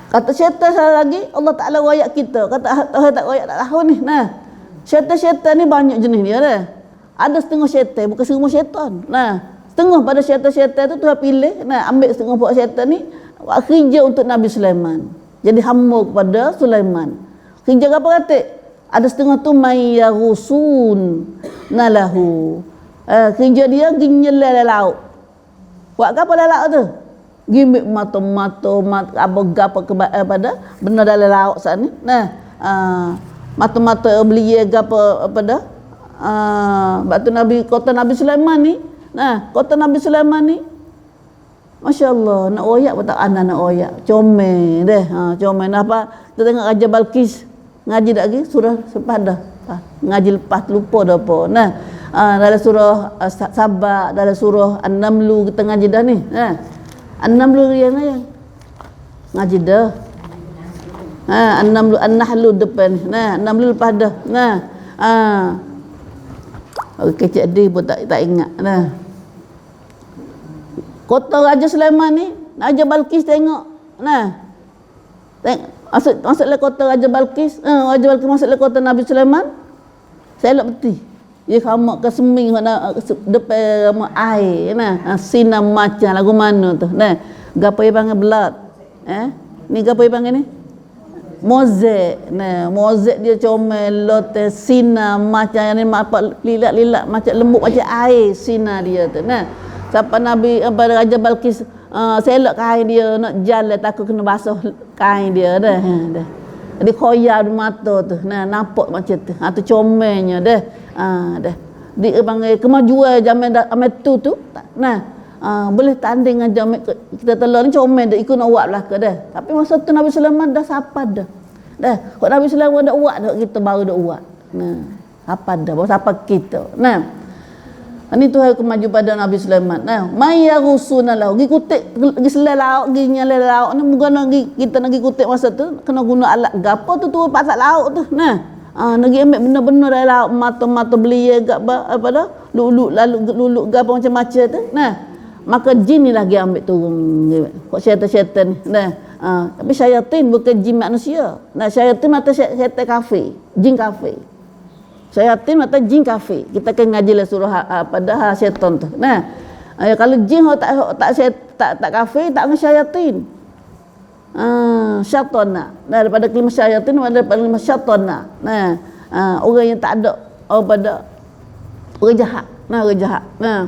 Kata syaitan salah lagi, Allah Ta'ala royak kita. Kata Tuhan tak royak tak tahu ni. Syaitan-syaitan ni banyak jenis dia dah. Ada setengah syaitan, bukan semua syaitan. Setengah pada syaitan-syaitan tu Tuhan pilih, ambil setengah buat syaitan ni kerja untuk Nabi Sulaiman. Jadi hamba kepada Sulaiman. Kerja apa kata? Ada setengah tu mayyarusun nalahu. Kerja dia ginyelal laut. Buat apa dalam laut tu? Gimik mata-mata apa pada benda dalam laut sana. Mata-mata belia apa pada batu Nabi kota Nabi Sulaiman ni. Kota Nabi Sulaiman ni masya-Allah nak oyak pun tak ana nak oyak. Comel deh. Comel apa? Kita tengok Raja Balqis ngaji dak lagi surah sepadah. Ngaji lepas lupa dah apa. Dalam surah Sabah, dalam surah An-Naml kita ngaji dah ni. An-Naml yang ngaji dah. An-Nahl depan. An-Naml lepas dah. Kecik dia pun tak ingat. Kota Raja Sulaiman ni, Raja Balqis tengok. Masuklah kota Raja Balqis. Raja Balqis masuklah kota Nabi Sulaiman. Selok peti. Dia kamu ke seming depan air nah. Sinar macam lagu mana tu. Nah, gapo yang panggil blood. Ni gapo yang panggil ni? Mozaik. Nah, mozaik dia comel lote sinar macam yang ni lilat-lilat macam lembut macam air sinar dia tu. Nah, sampai Nabi Raja Balkis selok kain dia nak jalan takut kena basuh kain dia dah. Dia koyak di mata tu. Nah, nampak macam tu. Tu comelnya dah. Dah. Dia panggil kemajuan zaman amat tu. Nah, boleh tanding dengan jamek kita telah ni comel dah ikut nak buat belaka dah. Tapi masa tu Nabi Sulaiman dah sapa dah. Kalau Nabi Sulaiman dah buat dah kita baru dah buat. Nah, sapa dah baru sapa kita. Nah. Ini Tuhan kemaju pada Nabi Sulaiman. Nah, mayyarusuna lahu. Gi kutip gi selai lauk, gi nyalai lauk ni bukan nak kita nak gi kutip masa tu kena guna alat gapo tu pasal lauk tu. Nah, nak gi ambil benda-benda dari lauk, mata-mata belia gak apa dah? Luluk gapo macam-macam tu. Nah, maka jin ni lagi ambil turun kok syaitan-syaitan ni. Nah, tapi syaitan bukan jin manusia. Nah, syaitan mata syaitan kafir, jin kafir. Syaitan mata jin kafir. Kita akan ngaji lah surah pada syaitan tu. Nah, kalau jin tak kafir tak dengan syaitan. Syaitana. Nah, daripada kalimah syaitan daripada kalimah syaitana. Nah, orang yang tak ada pada orang jahat. Nah, orang jahat. Nah,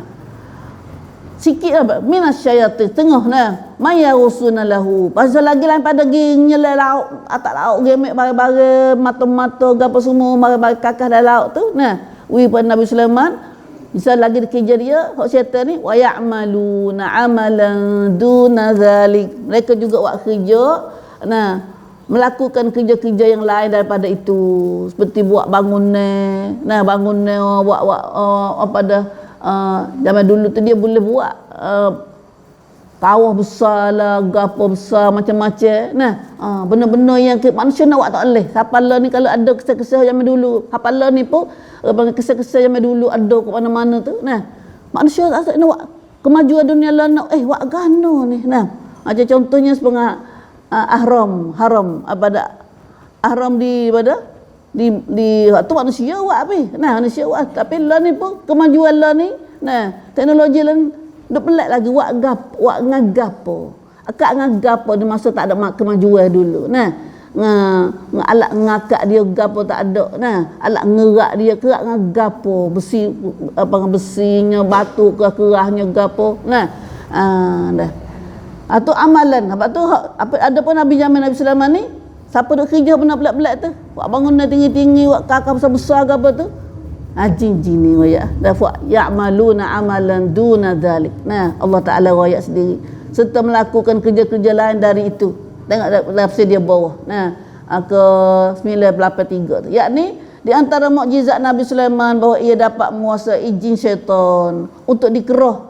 sikit apa minas syaitan tengah nah mayyarusuna lahu pasal lagi lain pada gi nyelai lauk atak lauk gi ambil barang-barang mata-mata gapo semua barang-barang kakah dalam lauk tu nah pada Nabi Sulaiman bisa lagi kerja dia hak syaitan ni wa ya'maluna amalan duna zalik mereka juga buat kerja nah melakukan kerja-kerja yang lain daripada itu seperti buat bangunan nah bangunan buat apa dah zaman dulu tu dia boleh buat kawah besar lah, gapo besar macam-macam. Nah, benda-benda yang manusia nak buat tak boleh. Hafal ni kalau ada kisah-kisah zaman dulu, hafal ni pun kisah-kisah zaman dulu ada ke mana-mana tu. Nah, manusia tak nak buat kemajuan dunia lah nak buat gano ni. Nah, macam contohnya sepengah haram apa dah? Haram di pada di waktu manusia buat apa? Nah, manusia buat. Tapi lah ni pun kemajuan lah ni. Nah, teknologi lah ni dah pelik lagi buat ngagapo. Akak ngagapo di masa tak ada kemajuan dulu. Nah, alat ngakak dia gapo tak ada. Nah, alat ngerak dia kerak ngagapo, besi apa besinya, batu kerahnya gapo. Nah, dah. Atau amalan. Apa tu ada pun Nabi zaman Nabi Sulaiman ni siapa duk kerja benda pelik-pelik tu? Buat bangunan tinggi-tinggi, buat kakak besar-besar ke apa tu? Jin-jin ni royak. Dah buat ya'maluna amalan duna dzalik. Nah, Allah Taala royak sendiri. Serta melakukan kerja-kerja lain dari itu. Tengok tafsir dia bawah. Nah, ke 983 tu. Yakni di antara mukjizat Nabi Sulaiman bahawa ia dapat menguasai jin syaitan untuk dikerah.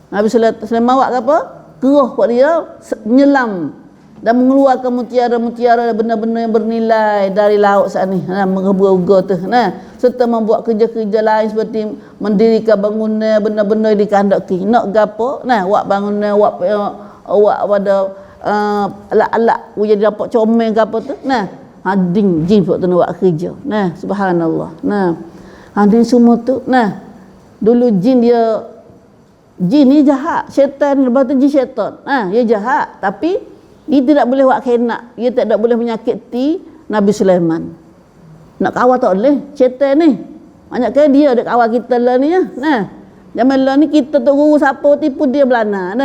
Nabi Sulaiman buat apa? Kerah buat dia menyelam dan mengeluarkan mutiara-mutiara benda-benda yang bernilai dari laut saat ni menggebu-gebu tu serta membuat kerja-kerja lain seperti mendirikan bangunan benda-benda yang dikehendaki nak gapo buat bangunan buat pada alat-alat jadi dapat comel gapo tu jin pun tu nak buat kerja subhanallah hadin semua tu dulu jin ni jahat syaitan lepas tu jin syaitan dia jahat tapi dia tidak boleh buat khenak, dia tidak boleh menyakiti Nabi Sulaiman. Nak kawal tak boleh, syaitan ni. Banyak kali dia ada kawal kita lah ni ya. Zaman lah ni kita tu guru siapa tipu dia belana.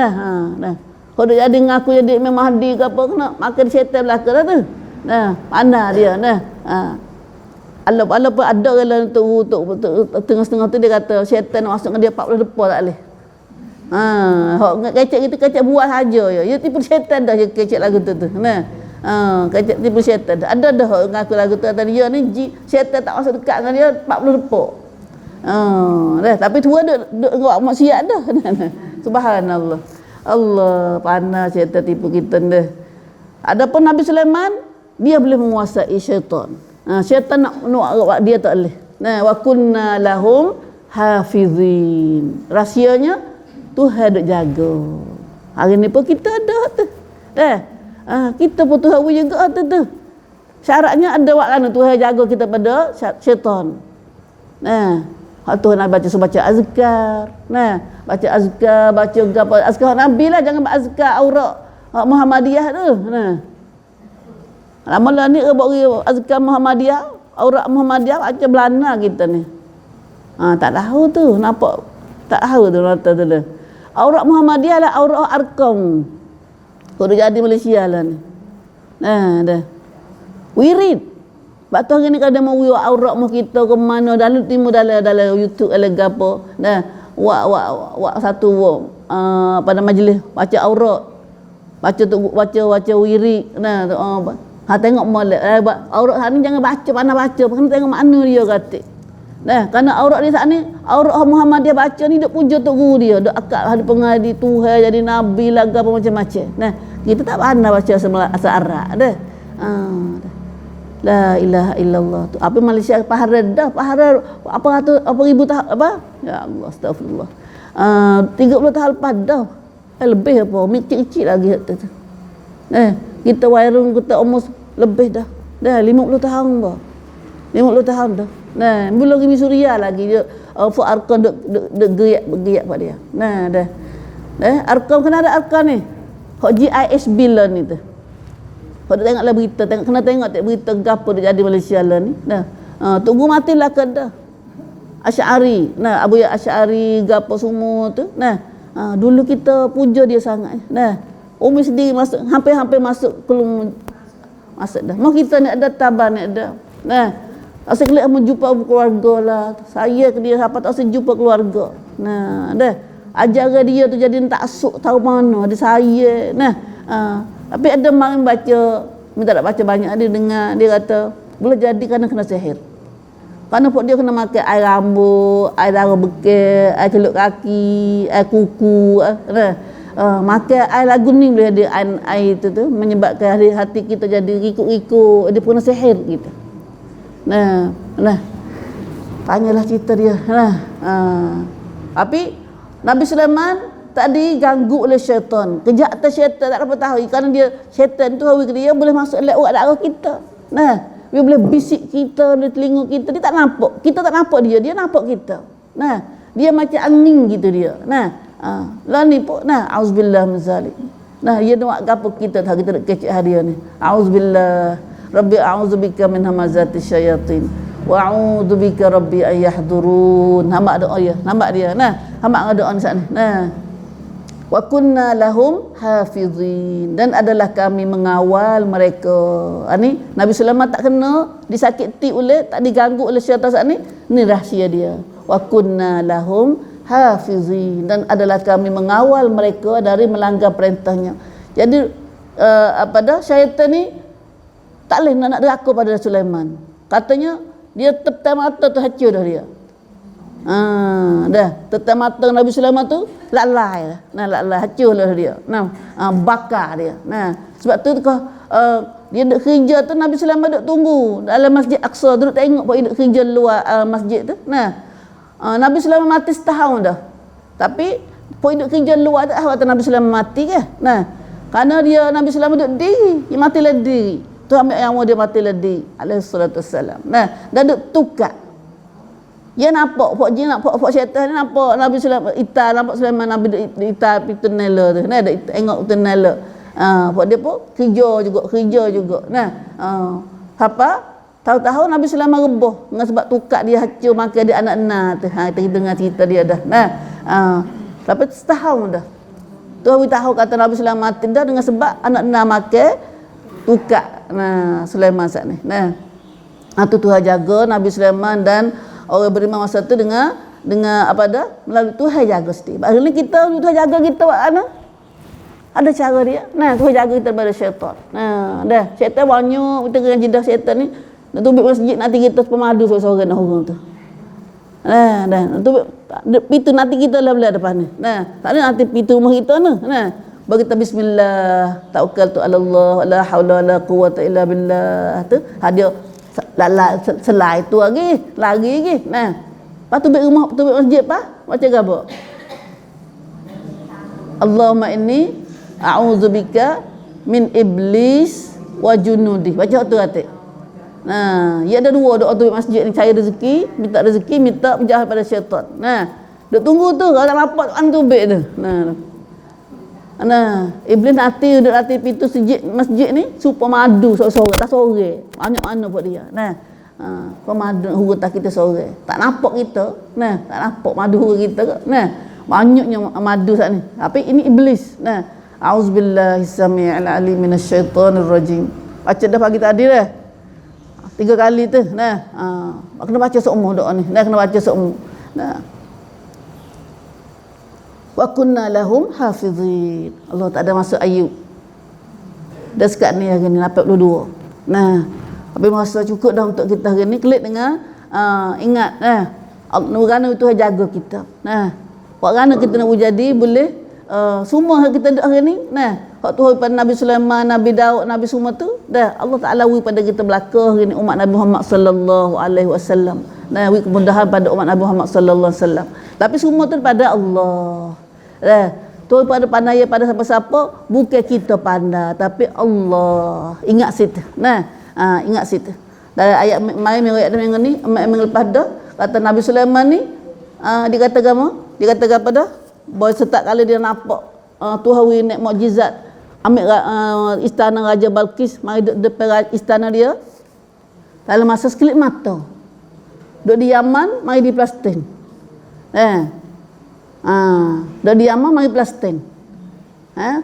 Kalau dia jadi ngaku jadi Imam Mahdi ke apa kena makan syaitan belaka dah tu. Pandai dia Allah pun ada orang tu tengah-tengah tu dia kata syaitan masuk dengan dia 40 depa tak boleh. Kecek kita kecek buat saja ya. Dia tipu syaitan dah kecek lagu tu. Kecek tipu syaitan. Ada dah ngaku lagu tu kata dia ni syaitan tak masuk dekat dengan dia 40 depa. Tapi tua duk buat maksiat dah. Subhanallah. Allah panas syaitan tipu kita dah. Adapun Nabi Sulaiman dia boleh menguasai syaitan. Syaitan nak buat dia tak boleh. Wa kunna lahum hafizin. Rahsianya Tuhan duk jaga. Hari ni pun kita ada tu. Kita pun Tuhan juga tu. Syaratnya ada waktu Tuhan jaga kita pada syaitan. Nah, hak tu nak baca baca azkar. Nah, baca azkar, baca apa azkar Nabi lah, jangan azkar aurat Muhammadiyah tu. Nah. Lama-lama ni bagi azkar Muhammadiyah, aurat Muhammadiyah macam Belanda kita ni. Tak tahu tu, nampak tak tahu tu nota tu dah. Aurat Muhammadiyah lah aurat Arkam. Kau dah jadi Malaysia lah ni. Nah, dah. Wirid. Sebab tu hari ni kalau mau wirid aurat mu kita ke mana dalam timur dalam YouTube dalam gapo. Nah, wak satu pada majlis baca aurat. Baca wirid. Nah, tengok molek. Aurat hari ni jangan baca pandai baca, kena tengok makna dia kata. Nah, kerana aurat dia saat ni, aurat Muhammad dia baca ni duk puja tok guru dia, duk akak ada pengadi Tuhan jadi nabi lah apa macam-macam. Nah, kita tak pandai baca asal Arab dah. La ilaha illallah tu. Apa Malaysia pahala dah, pahala apa ribu tahun apa? Ya Allah, astagfirullah. 30 tahun lepas dah. Lebih apa? Kecil-kecil lagi tu. Kita wairun kita umur lebih dah. Dah 50 tahun bah. 50 tahun dah. Nah, belum pergi Suria lagi dia Fuad Arkam duk geyak pada dia. Nah, dah. Arkam kena ada Arkam ni. Hak GIS Bilon ni tu. Kau tengoklah berita, kena tengok berita gapo dia jadi Malaysia lah ni. Nah, tunggu matilah ke dah. Asy'ari. Nah, Abu Ya Asy'ari gapo semua tu. Nah, dulu kita puja dia sangat. Nah, Umi sendiri masuk hampir masuk kelum masuk dah. Mau kita ni ada taban ni ada. Nah, asyik kelak menjumpa keluarga lah. Saya ke dia siapa tak asyik jumpa keluarga. Nah, dah. Ajaran dia tu jadi tak asuk tahu mana ada saya. Nah, tapi ada orang baca, minta nak baca banyak dia dengar, dia kata boleh jadi kerana kena sihir. Kerana pun dia kena makan air rambut, air darah bekal, air celup kaki, air kuku, makan air lagu ni boleh ada air tu menyebabkan hati kita jadi ikut-ikut, dia pun kena sihir gitu. Nah, tanyalah cerita dia. Tapi Nabi Sulaiman tadi ganggu oleh syaitan. Kejahatan syaitan tak dapat tahu kerana dia syaitan tu hawi dia boleh masuk lewat darah kita. Nah, dia boleh bisik kita di telinga kita, dia tak nampak. Kita tak nampak dia nampak kita. Nah, dia macam angin gitu dia. Nah, lah ni pun auzubillah min zalik. Nah, dia nak gapo kita tahu kita nak kecek hari ni. Auzubillah Rabbi a'udzubika min hamazati syayatin wa a'udzubika rabbi an yahdurun. Hamba doa ya, nampak dia. Nah, hamba doa ni sana. Nah, wa kunna lahum hafizin, dan adalah kami mengawal mereka. Ni Nabi Sulaiman tak kena disakiti oleh, tak diganggu oleh syaitan saat ni. Ni rahsia dia. Wa kunna lahum hafizin, dan adalah kami mengawal mereka dari melanggar perintahnya. Jadi syaitan ni tak boleh nak deraka pada Sulaiman. Katanya dia tepi mata tu hancur dah dia. Dah tepi mata Nabi Sulaiman tu lalai lah. Lalai hancur lah dia. Bakar dia. Sebab tu dia duk kerja tu, Nabi Sulaiman duk tunggu dalam Masjid Aqsa, duduk tengok pun dia duk kerja luar masjid tu. Nabi Sulaiman mati setahun dah. Tapi pun duk kerja luar tu waktu Nabi Sulaiman mati ke? Kerana dia Nabi Sulaiman duk diri, dia mati lah diri. Tu ambil yang dia mati ledi alaihi salatu wassalam. Dah duk tukar. Dia nampak pok jin nampak syaitan ni nampak Nabi Sulaiman nampak Sulaiman Nabi ita pintu nela tu. Dah tengok pintu nela. Pok dia pun kerja juga. Apa? Tahu-tahu Nabi Sulaiman reboh dengan sebab tukar dia hancur makan dia anak-anak tu. Kita dengar cerita dia dah. Tapi setahun dah. Tu we tahu kata Nabi Sulaiman mati dah dengan sebab anak-anak makan tukar Sulaiman saat ni. Tu Tuhan jaga Nabi Sulaiman dan orang beriman masa tu dengan apa dah melalui Tuhan jaga sendiri. Hari ni kita Tuhan jaga kita buat mana? Ada cara dia. Tuhan jaga kita daripada syaitan. Dah syaitan banyak kita dengan jidah syaitan ni. Nak tubik masjid nanti kita pemadu seorang nak orang tu. Dah tubik pintu nanti kita lah belah depan ni. Tak ada nanti pintu rumah kita ni. Bagi kita bismillah, tawakkaltu ala Allah, la haula wala quwwata illa billah. Tu dia selai tu lagi. Lepas tu rumah, tu masjid apa? Macam apa? Allahumma inni a'udzubika min iblis wa junudi. Baca tu kata. Nah, ya ada dua doa tu masjid ni, cari rezeki, minta penjahat pada syaitan. Nah, duk tunggu tu kalau tak dapat antu baik tu. Nah, iblis latih pintu masjid ni supaya madu sore-sore tak sore. Banyak mana buat dia. Nah, pemadu huru tak kita sore. Tak nampak kita. Nah, tak nampak madu huru kita ke. Nah, banyaknya madu saat ni. Tapi ini iblis. Nah, auzubillahi samii'il alim minasyaitonir rajim. Baca dah pagi tadi dah. 3 kali tu. Nah, kena baca seumur doa ni. Nah, kena baca seumur. Nah. Wa kunna lahum hafizin. Allah tak ada masuk Ayub. Dah sekat ni hari ni 82. Nah, habis masa cukup dah untuk kita hari ni. Klik dengan ingat nurana itu jaga kita. Nah, kerana kita nak jadi boleh semua kita duduk hari ni. Nah, hak Tuhan pada Nabi Sulaiman, Nabi Daud, Nabi semua tu dah Allah Taala wi pada kita belaka hari ni umat Nabi Muhammad sallallahu alaihi wasallam. Nah, wi kemudahan pada umat Nabi Muhammad sallallahu alaihi wasallam. Tapi semua tu pada Allah. Tu pada pandai pada siapa-siapa, bukan kita pandai tapi Allah. Ingat situ. Nah, ingat situ. Dalam ayat mai ayat minggu ni, minggu lepas dah kata Nabi Sulaiman ni dikatakan apa? Dikatakan apa dah? Boy setiap kali dia nampak Tuhan wi nak mukjizat ambil istana Raja Balqis, mari depan istana dia. Dalam masa sekelip mata. Duduk di Yaman, mari di Palestin. Dah di Yaman mari Palestin.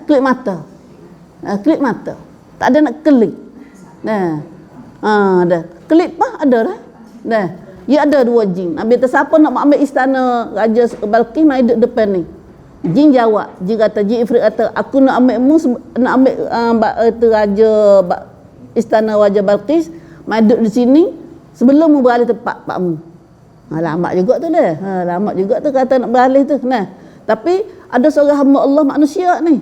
Klik mata. Klik mata. Tak ada nak klik. Dah. Klik pah ada dah. Dah. Ya ada 2 jin. Nabi siapa nak ambil istana Raja Balqis mari duduk depan ni. Jin jawab. Jin kata, jin Ifrit kata, aku nak ambil itu Raja istana Raja Balqis mari duduk di sini sebelum mu beralih tempat pakmu. Lambat juga tu dah. Lambat juga tu kata nak beralih tu. Nah, tapi ada seorang hamba Allah manusia ni.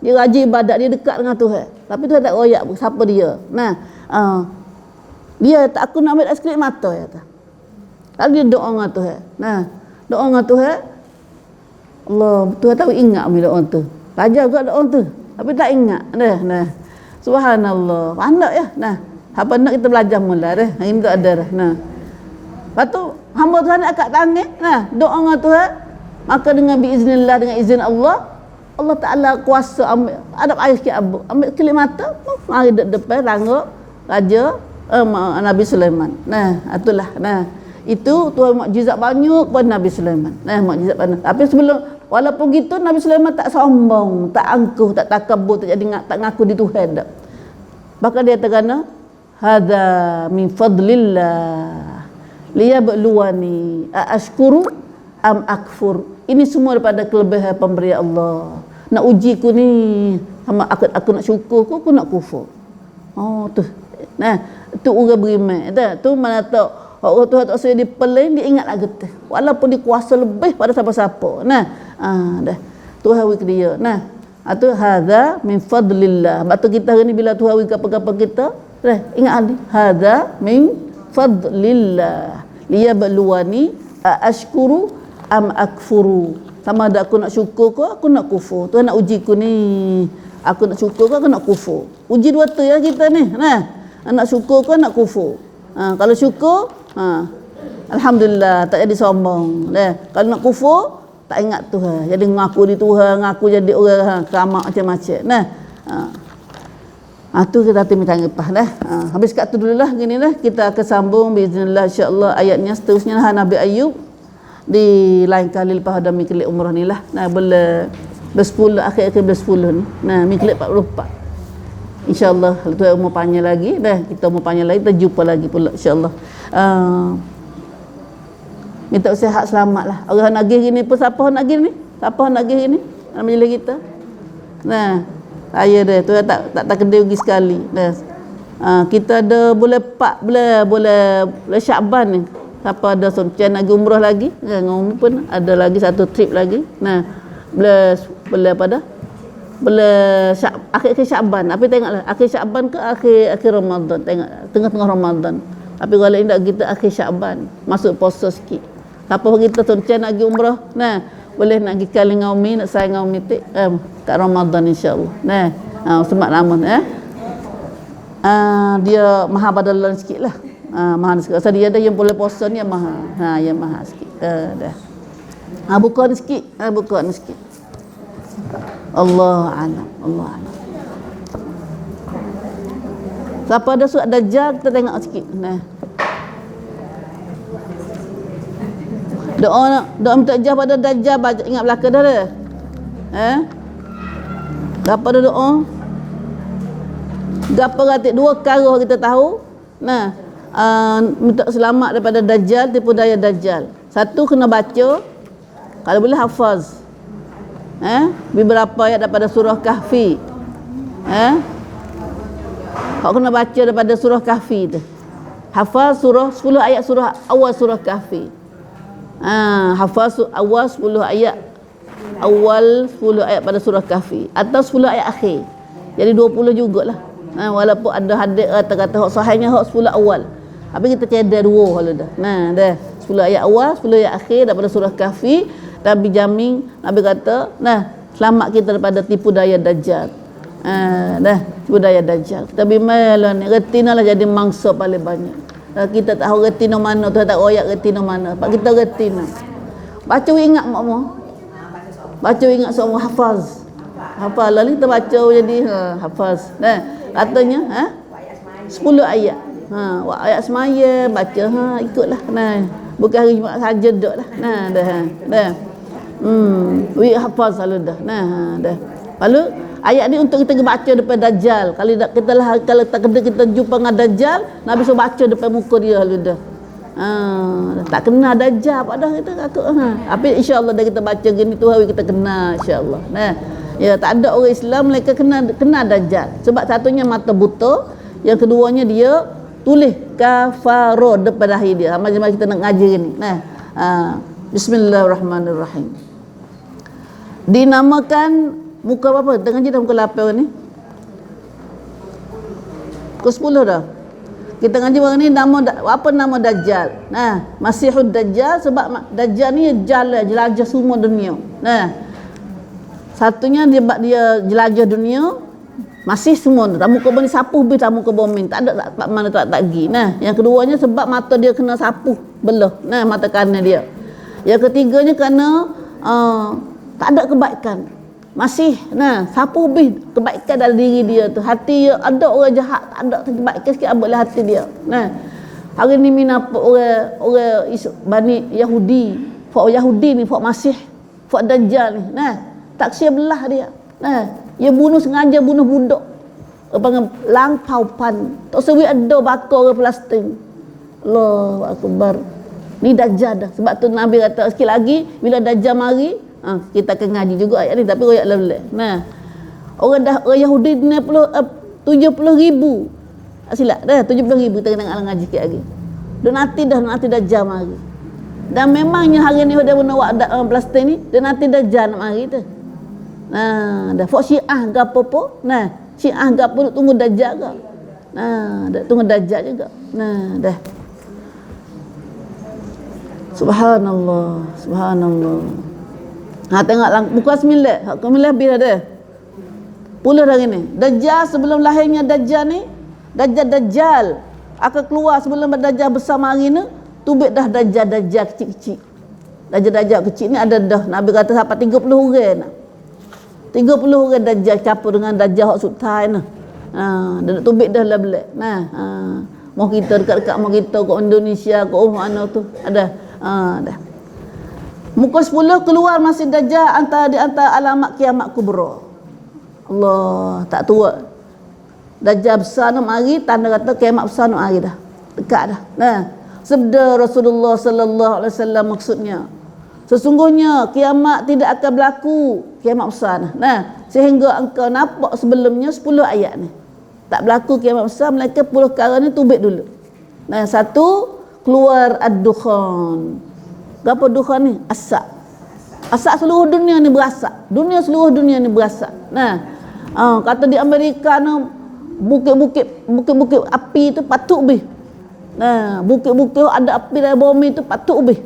Dia rajin ibadat, dia dekat dengan Tuhan. Tapi Tuhan tak royak siapa dia. Nah, dia tak aku nak ambil sekelip mata ya kata. Lalu dia doa dengan Tuhan. Nah, doa dengan Tuhan. Allah, Tuhan tahu ingat ambil doa tu. Belajar juga doa tu. Tapi tak ingat. Nah. Subhanallah. Pandai ya. Nah, apa nak kita belajar mula dah. Hari ni tak ada dah. Nah. Lepas tu hamba Tuhan nak angkat tangan, doa dengan Tuhan, maka dengan biiznillah, dengan izin Allah, Allah Taala kuasa ambil adab air sikit ambil kelip mata, mari depan rangga raja Nabi Sulaiman. Nah, itulah. Nah, itu Tuhan mukjizat banyak pada Nabi Sulaiman. Nah, mukjizat banyak. Tapi sebelum walaupun gitu Nabi Sulaiman tak sombong, tak angkuh, tak takabur, tak jadi tak ngaku di Tuhan dak. Bahkan dia kata, "Hadza min fadlillah." Liyabluwani aashkuru am akfur. Ini semua daripada kelebihan pemberian Allah. Nak uji ku ni sama aku nak syukur aku nak kufur. Tu. Nah, tu orang beriman. Tu mana tahu orang Tuhan tak saya dipelin dia ingat lagi tu. Walaupun dia kuasa lebih pada siapa-siapa. Nah, dah. Tuhan wik dia. Nah, tu hadza min fadlillah. Sebab tu kita hari ni bila Tuhan wik apa-apa kita, ingat ali. Hadza min fadlillah liyabluwani aashkuru am akfuru. Sama ada aku nak syukur ke aku nak kufur. Tuhan nak uji ku ni, aku nak syukur ke aku nak kufur. Uji dua tu ya kita ni. Nah, nak syukur ke nak kufur. Kalau syukur, alhamdulillah tak jadi sombong. Kalau nak kufur tak ingat Tuhan. Jadi ngaku di Tuhan, ngaku jadi orang keramat macam-macam. Nah, tu kita timit tanggipah dah. Habis kat tu dululah gini dah. Kita akan sambung biiznillah insya-Allah ayatnya seterusnya Nabi Ayub di lain kali lepas ada miklik umrah ni lah. Nah, boleh 10 akhir-akhir 10 ni. Nah, miklik 44. Insya-Allah kalau tu umur panjang lagi dah kita umur panjang lagi kita jumpa lagi pula insya-Allah. Minta sihat selamatlah. Orang nagih gini pun siapa nak nagih ni? Siapa nak nagih ni? Dalam majlis kita. Nah, saya dia tu tak kedai pergi sekali. Kita ada bulan 4 bulan Syaban ni. Siapa ada soncen lagi umrah lagi? Ngomong pun ada lagi satu trip lagi. Nah, bulan apa dah? Bulan akhir Syaban. Tapi tengoklah akhir Syaban ke akhir Ramadan. Tengok tengah-tengah Ramadan. Tapi kalau tidak kita akhir Syaban, masuk puasa sikit. Siapa kita soncen lagi umrah? Nah, boleh nak pergi kali dengan Umi, nak sayang dengan Umi kat Ramadan insya-Allah. Nah, semak nama dia maha badalan sikit lah. Maha sikit. Pasal dia ada yang boleh puasa ni yang maha. Yang maha sikit. Dah. Buka ni sikit. Buka ni sikit. Allah alam. Allah alam. Siapa ada surat Dajjal, kita tengok sikit. Nah. Doa minta jah pada Dajjal, baca ingat belaka dah dah. Apa ada doa? Gapa kata dua perkara kita tahu. Nah, minta selamat daripada Dajjal, tipu daya Dajjal. Satu kena baca, kalau boleh hafaz. Beberapa ayat daripada surah Kahfi. Kau kena baca daripada surah Kahfi tu. Hafaz surah 10 ayat surah awal surah Kahfi. Hafaz awal 10 ayat awal 10 ayat pada surah Kahfi atau 10 ayat akhir. Jadi 20 jugalah. Walaupun ada hadis kata hak sahihnya hak 10 awal. Tapi kita cedar dua kalau dah. Dah 10 ayat awal, 10 ayat akhir daripada surah Kahfi. Nabi jamin, Nabi kata, selamat kita daripada tipu daya Dajjal. Dah tipu daya Dajjal. Kita bimbanglah ni retina lah jadi mangsa paling banyak. Kita tak tahu retina mana, tu tak royak retina mana. Pak kita retina. Baca ingat mak. Baca ingat semua hafaz. Hafal lah ni kita baca jadi hafaz. Katanya 10 ayat. Ayat semaya baca ikutlah. Bukan hari Jumaat saja dak lah. Dah. Hafaz selalu dah. Dah. Lalu ayat ni untuk kita baca depan Dajjal. Kalau tak kena kita jumpa dengan Dajjal, Nabi suruh baca depan muka dia lalu dah. Tak kena Dajjal pada kita kakak. Tapi insya-Allah dah kita baca gini tu hari kita kena insya-Allah. Ya tak ada orang Islam mereka kena Dajjal. Sebab satunya mata buta, yang keduanya dia tulis kafaro depan dahi dia. Macam kita nak ngaji ni. Bismillahirrahmanirrahim. Dinamakan muka apa? Tengah je dah muka 8 ni. Muka 10 dah. Kita ngaji orang ni apa nama Dajjal. Masihud Dajjal sebab Dajjal ni jelajah semua dunia. Satunya dia jelajah dunia masih semua. Tak muka bumi sapu habis tak muka bumi. Tak ada tak mana tak pergi. Yang keduanya sebab mata dia kena sapu belah. Mata kanan dia. Yang ketiganya kerana tak ada kebaikan. Masih sapu habis kebaikan dalam diri dia tu. Hati dia ada orang jahat, tak ada kebaikan sikit abotlah hati dia. Hari ni minapa orang Bani Yahudi, fak Yahudi ni, fak Masih, fak Dajjal ni. Taksir belah dia. Dia bunuh sengaja bunuh budak. Panggil langkau pan. Tak sewi ada bakar orang Palestin. Allahu akbar. Ni Dajjal dah. Sebab tu Nabi kata sikit lagi bila Dajjal mari, kita akan ngaji juga ayat ni tapi royak lelek. Orang Yahudi ni 70,000. Silap dah 70,000 kita kena ngaji sikit lagi. Nanti Dajjal mari. Dan memangnya hari ni dia bunuh orang Palestin ni, dia nanti Dajjal nak mari tu. Dah fok Syiah ke apa-apa. Syiah ke apa tunggu Dajjal ke. Dah tunggu Dajjal juga. Dah. Subhanallah. Tengoklah muka 9. Muka 9 bila dah. Puluh dah ni. Dajjal sebelum lahirnya Dajjal ni, Dajjal akan keluar sebelum Dajjal besar mari ni, tubik dah Dajjal kecil-kecil. Dajjal kecil ni ada dah Nabi kata sampai 30 orang nak. 30 orang Dajjal campur dengan Dajjal hak sultan nah. Dia nak tubik dah lah belak. Mau kita dekat-dekat mau kita ke Indonesia ke mana tu ada. Dah. Muka 10 keluar masih Dajjal antara alamat kiamat kubra. Allah tak tua. Dajjal besar nak mari tanda kata kiamat besar nak mari dah. Dekat dah. Sabda Rasulullah sallallahu alaihi wasallam maksudnya sesungguhnya kiamat tidak akan berlaku, kiamat besar sehingga engkau nampak sebelumnya 10 ayat ni. Tak berlaku kiamat besar melainkan 10 perkara ni tubik dulu. Satu keluar ad-dukhan. Apa dukhan ni? Asap. Asap seluruh dunia ni berasak. Seluruh dunia ni berasak. Kata di Amerika ni bukit-bukit api tu patut bih. Bukit-bukit ada api dari bumi tu patut bih.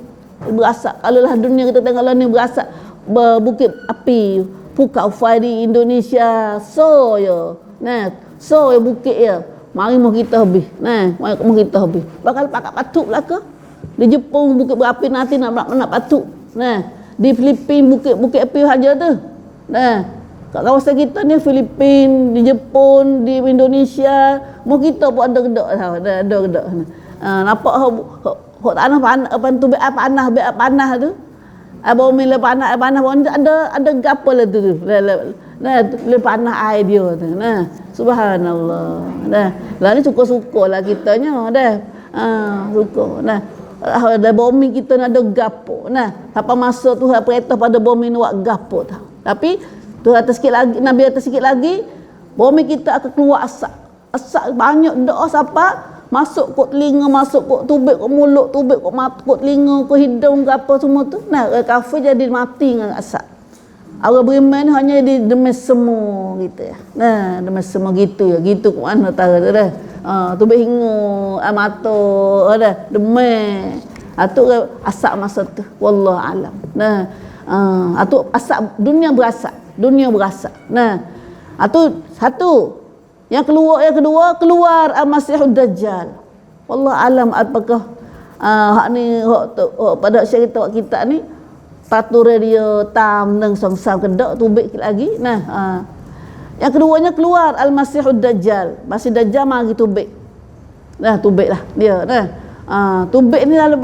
Berasak. Kalau lah dunia kita tengok lah ni berasak bukit api Pukau Fai di Indonesia so ya bukit ya mari mu kita habis. Mari mu kita habis. Bakal pakat patuk belaka. Di Jepun bukit berapi nanti nak patuk. Di Filipin bukit api saja tu. Kat kawasan kita ni Filipin, di Jepun, di Indonesia, mu kita pun ada gedak tau. Ada gedak. Nampak hok tanah panah tu. Abang mila panah ada gapo lah tu. Le panah air dia tu. Subhanallah. Lah ni suka-suka lah kitanya suka. Ada bumi kita nak ada gapo. Apa masa tu perintah pada bumi ni buat gapo tau. Tapi tu atas sikit lagi, Nabi atas sikit lagi, bumi kita akan keluar asap. Asap banyak doa siapa? Masuk kot telinga, masuk kot tubik kot mulut, tubik kot mata, kot telinga, kot hidung ke apa semua tu. Orang kafir jadi mati dengan asap. Orang beriman ni hanya demes semua gitu ya. Demes semua gitu ya. Gitu ke mana tahu tu dah. Tubik hingu, mata demes. Tu asap masa tu. Wallahu alam. Tu asap dunia berasap. Tu satu. Yang kedua keluar Al-Masihud Dajjal. Wallahu alam apakah hak ni pada cerita kita ni pature dia tam nang songsam kedak tubik lagi. Yang keduanya keluar Al-Masihud Dajjal. Masih Dajjal mari tubik. Tubik lah dia. Tubik ni dalam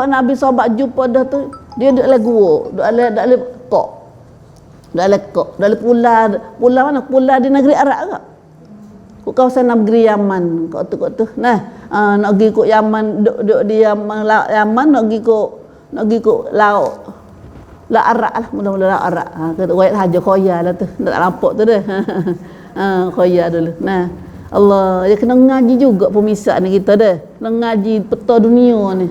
Nabi sahabat jumpa dah tu, dia duduk dalam gua, duduk dalam kok. Dalam pula mana? Pula di negeri Arab ke? Kok kawasan negeri Yaman, kok tu. Nak pergi kok Yaman, duduk di Yaman, nak pergi kok laut. La Arab lah, mula-mula la Arab. Kata wayat haja khoya lah tu. Tak nampak tu dah. Khoya dulu. Allah, dia kena ngaji juga pemisah ni kita dah. Kena ngaji peta dunia ni.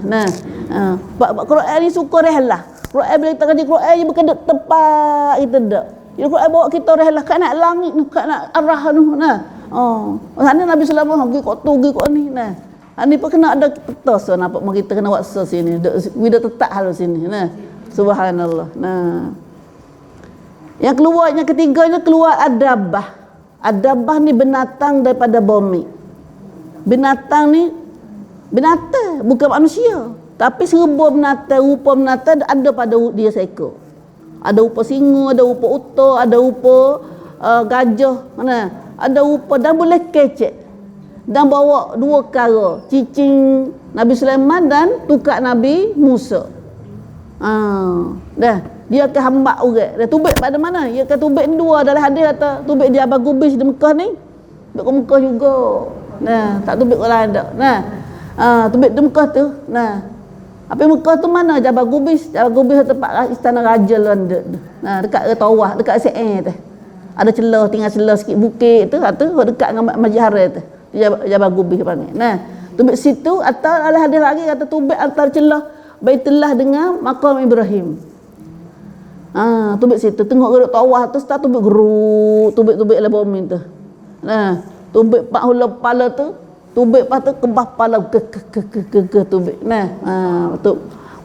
Quran ni suka rehlah. Quran bila kita ngaji Quran dia bukan duk tempat kita dak. Dia Quran bawa kita rehlah kat nak langit ni, kat nak arah tu. Sana Nabi sallallahu alaihi wasallam pergi kok tu pergi kok ni. Ni pun kena ada peta so nampak kita kena buat so sini. Vida tetap hal sini. Subhanallah. Yang ketiganya keluar adabah. Adabah ni binatang daripada bumi. Binatang ni binatang bukan manusia. Tapi serba binatang, rupa binatang ada pada dia seekor. Ada rupa singa, ada rupa unta, ada rupa gajah, ada rupa dan boleh kecek. Dan bawa dua kara, cicing Nabi Sulaiman dan tukak Nabi Musa. Dia akan hamba orang. Dia tubik pada mana? Dia akan tubik ni dua dalam hadis kata tubik di Abang Gubis di Mekah ni. Tubik ke Mekah juga. Tak tubik orang ada. Tubik di Mekah tu. Apa Mekah tu mana? Jabal Gubis. Jabal Gubis tempat istana raja London. Dekat Tawah, dekat Se'e tu. Ada celah, tinggal celah sikit bukit tu, dekat dengan Masjid Haram tu. Jabal Gubis panggil. Tubik situ atau ada hadis lagi kata tubik antar celah Baitullah dengan Maqam Ibrahim. Tubik situ tengok geduk Tawah tu start tubik geruk, tubik lah bumi tu. Tubik pak hula kepala tu tubik lepas tu kebah pala ke tubik. Tu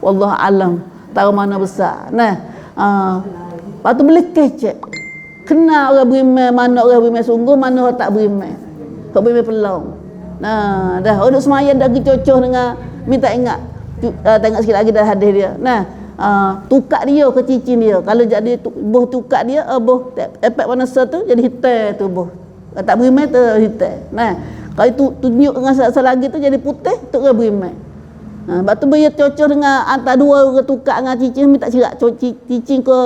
wallahu alam tahu mana besar. Lepas tu boleh kecek. Kenal orang beriman, mana orang beriman sungguh, mana orang tak beriman. Kau beriman pelong. Dah duduk semayang dah pergi cocoh dengan minta ingat. Tengok sikit lagi dah hadis dia. Tukak dia ke cicing dia. Kalau jadi buh tukak dia, buh efek panasa tu jadi hitam tu buh. Kalau tak beriman tu hitam. Kalau itu tunjuk dengan salah lagi tu jadi putih, tu orang beriman. Lepas tu dia cocok dengan antara dua orang tukar dengan cicing, minta cerak cicing ke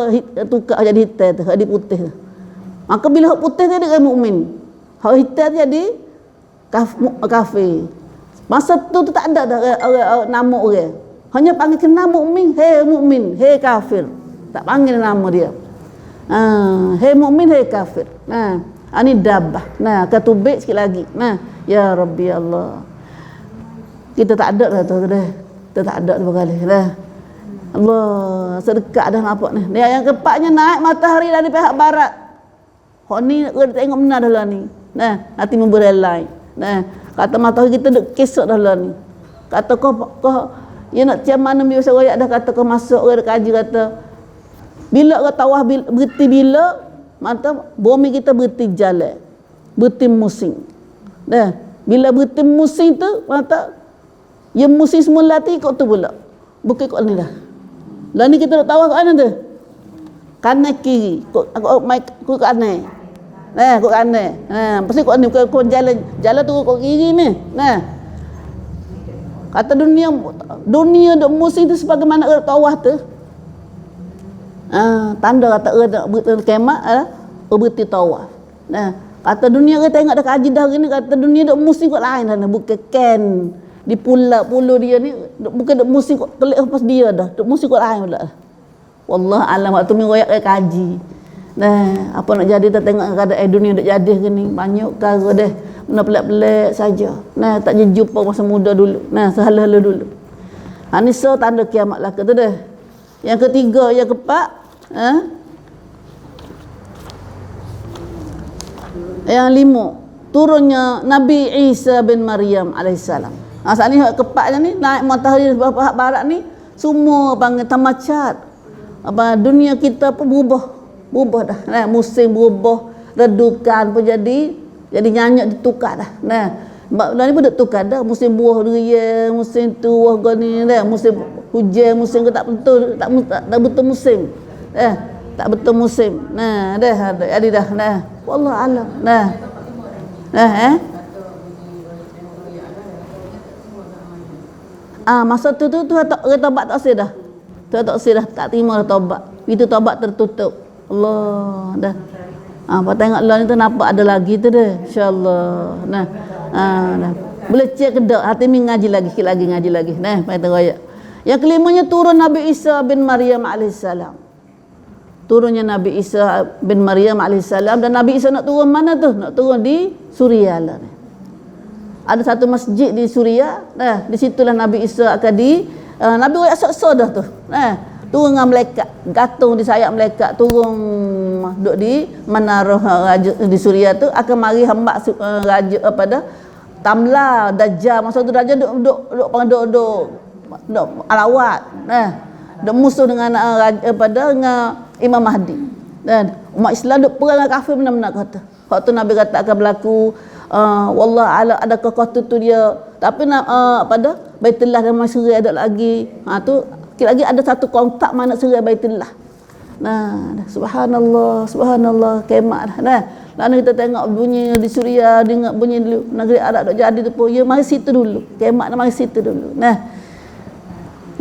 tukar jadi hitam tu, jadi putih tu. Maka bila hak putih tu dia orang mukmin. Hak hitam jadi kafir. Masa tu tak ada dah orang nama orang. Hanya panggil kena mukmin, hei kafir. Tak panggil nama dia. Hei mukmin, hei kafir. Ini dabah. Ketubik sikit lagi. Ya Rabbi Allah. Kita tak ada dah tu dah. Kita tak ada dua kali dah. Allah, sedekat dah nampak ni. Dia yang keempatnya naik matahari dari pihak barat. Hok ni kita tengok benar dah lah ni. Nanti memberelai. Kata matahari kita duk kesok dah lah ni. Kata kau ya nak tiap mana biasa royak dah kata kau masuk orang kaji kata bila kau tawah berhenti bila mata bumi kita berhenti jalan. bertim musim. Dah, bila bertim musim tu mata yang musim semula tu ikut tu pula. Bukan ikut ni dah. Lah ni kita nak tahu kat mana tu? Kanan kiri, kok kanan. Kok kanan. Pasti kok ni kok jalan tu kok kiri ni. Kata dunia duk musim tu sebagaimana erat tawah tu. Tanda kata erat berkemat berti tawaf. Kata dunia kita tengok dah kaji dah hari ni, kata dunia duk musim kok lain dah, bukan ken di pulau dia ni, bukan duk musim kok telik pas dia dah, duk musim kok lain pula. Wallah alam waktu mi royak kaji. Apa nak jadi kita tengok keadaan dunia duk jadi gini, banyak perkara dah benda pelik-pelik saja. Tak jumpa masa muda dulu. Sehala-hala dulu. Ni tanda kiamat lah kata dah. Yang ketiga, yang keempat, yang lima, turunnya Nabi Isa bin Maryam alaihissalam. Saat ni keempatnya ni naik matahari barat ni semua panggil tamacat. Dunia kita pun berubah dah. Musim berubah, redukan pun jadi nyanyak ditukar dah. Dah ni pun dah tukar dah. Musim buah durian, musim tu buah gani dah, musim hujan, musim ke tak betul, tak betul musim. Tak betul musim. Dah jadi dah. Wallah alam. Masa tu orang taubat tak sih dah. Tak sih dah, tak terima dah taubat. Itu taubat tertutup. Allah dah. Apa tengok lah ni tu nampak ada lagi tu dah. Insya-Allah. Dah. Boleh cek ke dak? Hati mi ngaji lagi, ngaji lagi. Pai teraya. Yang kelimanya turun Nabi Isa bin Maryam alaihissalam. Turunnya Nabi Isa bin Maryam alaihissalam, dan Nabi Isa nak turun mana tu? Nak turun di Suria lah. Ada satu masjid di Suria. Di situlah Nabi Isa akan Nabi royak saksa dah tu. Turun dengan malaikat, gantung di sayap malaikat, turun duduk di menara raja di Suria tu, akan mari hamba raja pada Tamla Dajjal. Masa tu Dajjal duduk alawat. Duduk musuh dengan dengan Imam Mahdi. Dan umat Islam duk perang dengan kafir benar-benar kata. Waktu Nabi kata akan berlaku wallah ala adakah kata tu dia. Tapi pada Baitullah dan Masyri ada lagi. Tu sikit lagi ada satu kontak mana serai Baitullah. Subhanallah, kemat dah. Lalu kita tengok bunyi di Suria, dengar bunyi dulu negeri Arab duk jadi tu pun, ya mari situ dulu. Kemat mari situ dulu.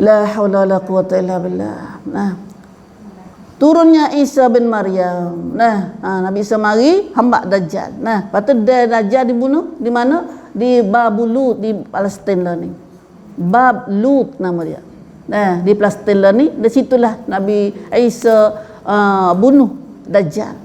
La haula wala quwata illa billah. Turunnya Isa bin Maryam. Nabi Isa mari hamba Dajjal. Lepas tu Dajjal dibunuh di mana? Di Bab Lut di Palestin lah ni. Bab Lut nama dia. Di Palestin lah ni, di situlah Nabi Isa bunuh Dajjal.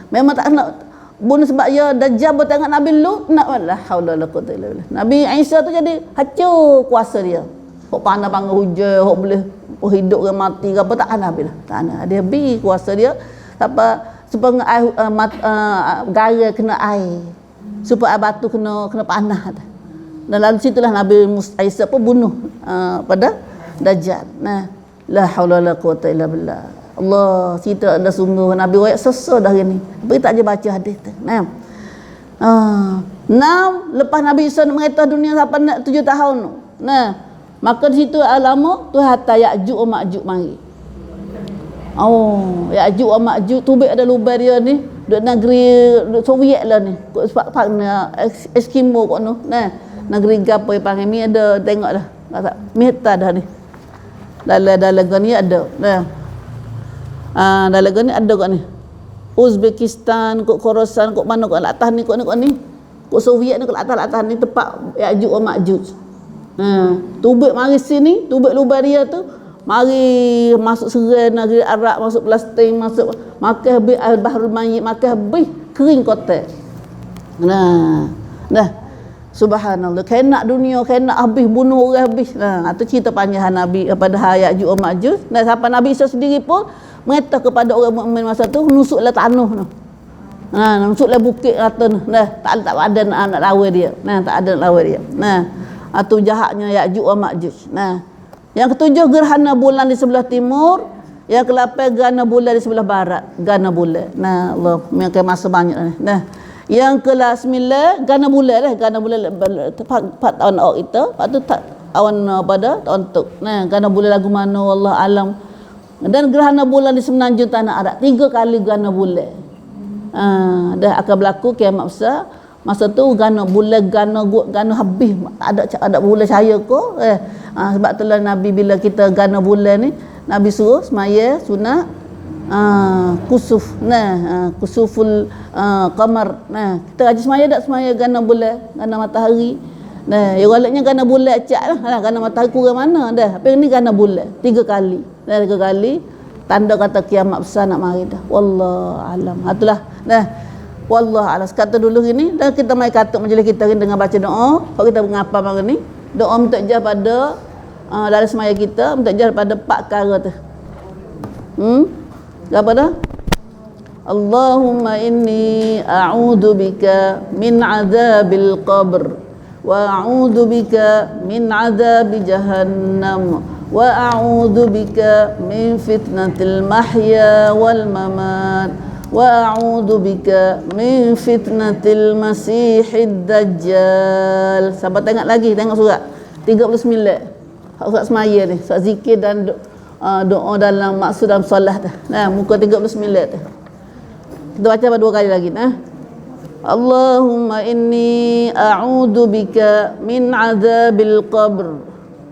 Memang tak nak bunuh sebab ya Dajjal bertengok Nabi Lut, nak la haula wala quwata illa billah. Nabi Isa tu jadi hancur kuasa dia. Hok pandai panggil hujan, hok boleh hidup ke mati ke apa, tak ada habis dah. Tak ada. Dia beri kuasa dia apa supaya air garam kena air. Supaya batu kena panas dah. Dan lalu situlah Nabi Isa pun bunuh pada Dajjal. La haula wala quwata illa billah. Allah, kita ada sungguh Nabi royak sesa dah ni. Beri tak je baca hadis tu. Lepas Nabi Isa mengetah dunia sampai 7 tahun tu. Maka di situ lama tu hatta Ya'juj wa Ma'juj mari. Ya'juj wa Ma'juj tubik ada lubang dia ni, duk negeri Soviet lah ni. Kok sebab Eskimo kok no. Negeri gapo yang panggil mi ada tengok dah. Kata meta dah ni. Dalam ni ada. Dalam ni ada kok ni. Uzbekistan, kok Khorasan, kok mana kok atas ni, kok ni. Kok Soviet ni kok atas ni tempat Ya'juj wa Ma'juj. Tubik mari sini, tubik lubang dia tu mari masuk serai negeri Arab, masuk Palestin, masuk makan habis Bahrul Mayyit, makan habis kering kota. Subhanallah, kena dunia, kena habis bunuh orang habis. Tu cerita panjang Nabi pada Ya'juj wa Ma'juj. Dan sampai Nabi Isa sendiri pun mengata kepada orang mukmin masa tu, nusuklah tanah tu. Nusuklah bukit kata tu. Tak ada nak lawan dia. Tak ada nak lawan dia. Atau jahatnya Ya'juj wa Ma'juj. Yang ketujuh gerhana bulan di sebelah timur, yang ke-8 gerhana bulan di sebelah barat, gerhana bulan. Allah, memang masa banyak ni. Yang ke-9 gana bulan dah, gana bulan tepat tahun awak kita. Lepas tu tak awan pada tahun tu. Nah, gana bulan lagu mana wallah alam. Dan gerhana bulan di semenanjung tanah Arab 3 kali gerhana bulan. Dah akan berlaku kiamat besar. Masa tu gana bulan gana habis, ada bulan cahaya ko. Sebab itulah Nabi bila kita gana bulan ni, Nabi suruh semaya sunat kusuf, kusuful qamar. Kita rajin semaya tak semaya gana bulan, gana matahari. Ya walatnya gana bulan acak lah, gana matahari kurang mana dah. Tapi ni gana bulan 3 kali. 3 kali tanda kata kiamat besar nak mari dah. Wallahu alam. Itulah. Wallahu alam. Kata dulu gini dan kita mai katuk majlis kita dengan baca doa. Kalau kita mengapa hari ni, doa minta jah pada dari semaya kita, minta jah pada 4 perkara tu. Apa dah? Allahumma inni a'udzu bika min adzabil qabr wa a'udzu bika min adzabi jahannam wa a'udzu bika min fitnatil mahya wal mamat wa a'udzu bika min fitnatil masiihid dajjal. Sahabat tengok lagi, tengok surat 39. Surat semaya ni, surat zikir dan doa dalam maksud dalam solat tu. Muka 39 tu. Kita baca 2 kali lagi. Allahumma inni a'udzu bika min adzabil qabr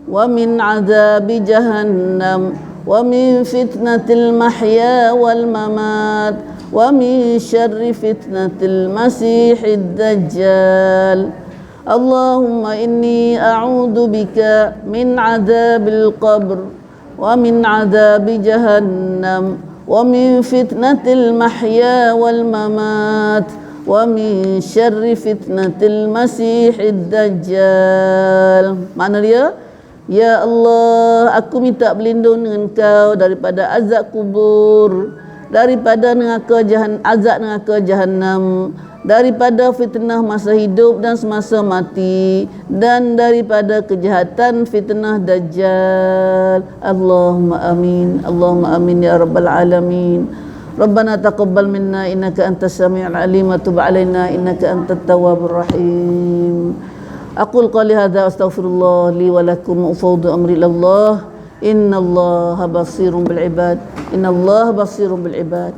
wa min adzabi jahannam wa min fitnatil mahya wal mamat wa min syarri fitnatil masiihid dajjal. Allahumma inni a'udzu bika min adzabil qabr wa min adzabi jahannam wa min fitnatil mahya wal mamat wa min syarri fitnatil masiihid dajjal. Mana dia? Ya Allah, aku minta berlindung dengan Kau daripada azab kubur, daripada azab neraka jahanam, daripada fitnah masa hidup dan semasa mati, dan daripada kejahatan fitnah dajjal. Allahumma amin. Allahumma amin ya rabbal alamin. Rabbana taqabbal minna innaka antas samiul alim wa tub alaina innaka antat tawwabur rahim. Aqul qali hadza astaghfirullah li wa lakum wa ufawwidu amri ilallah. Innallaha basirun bil ibad. Innallaha basirun bil ibad.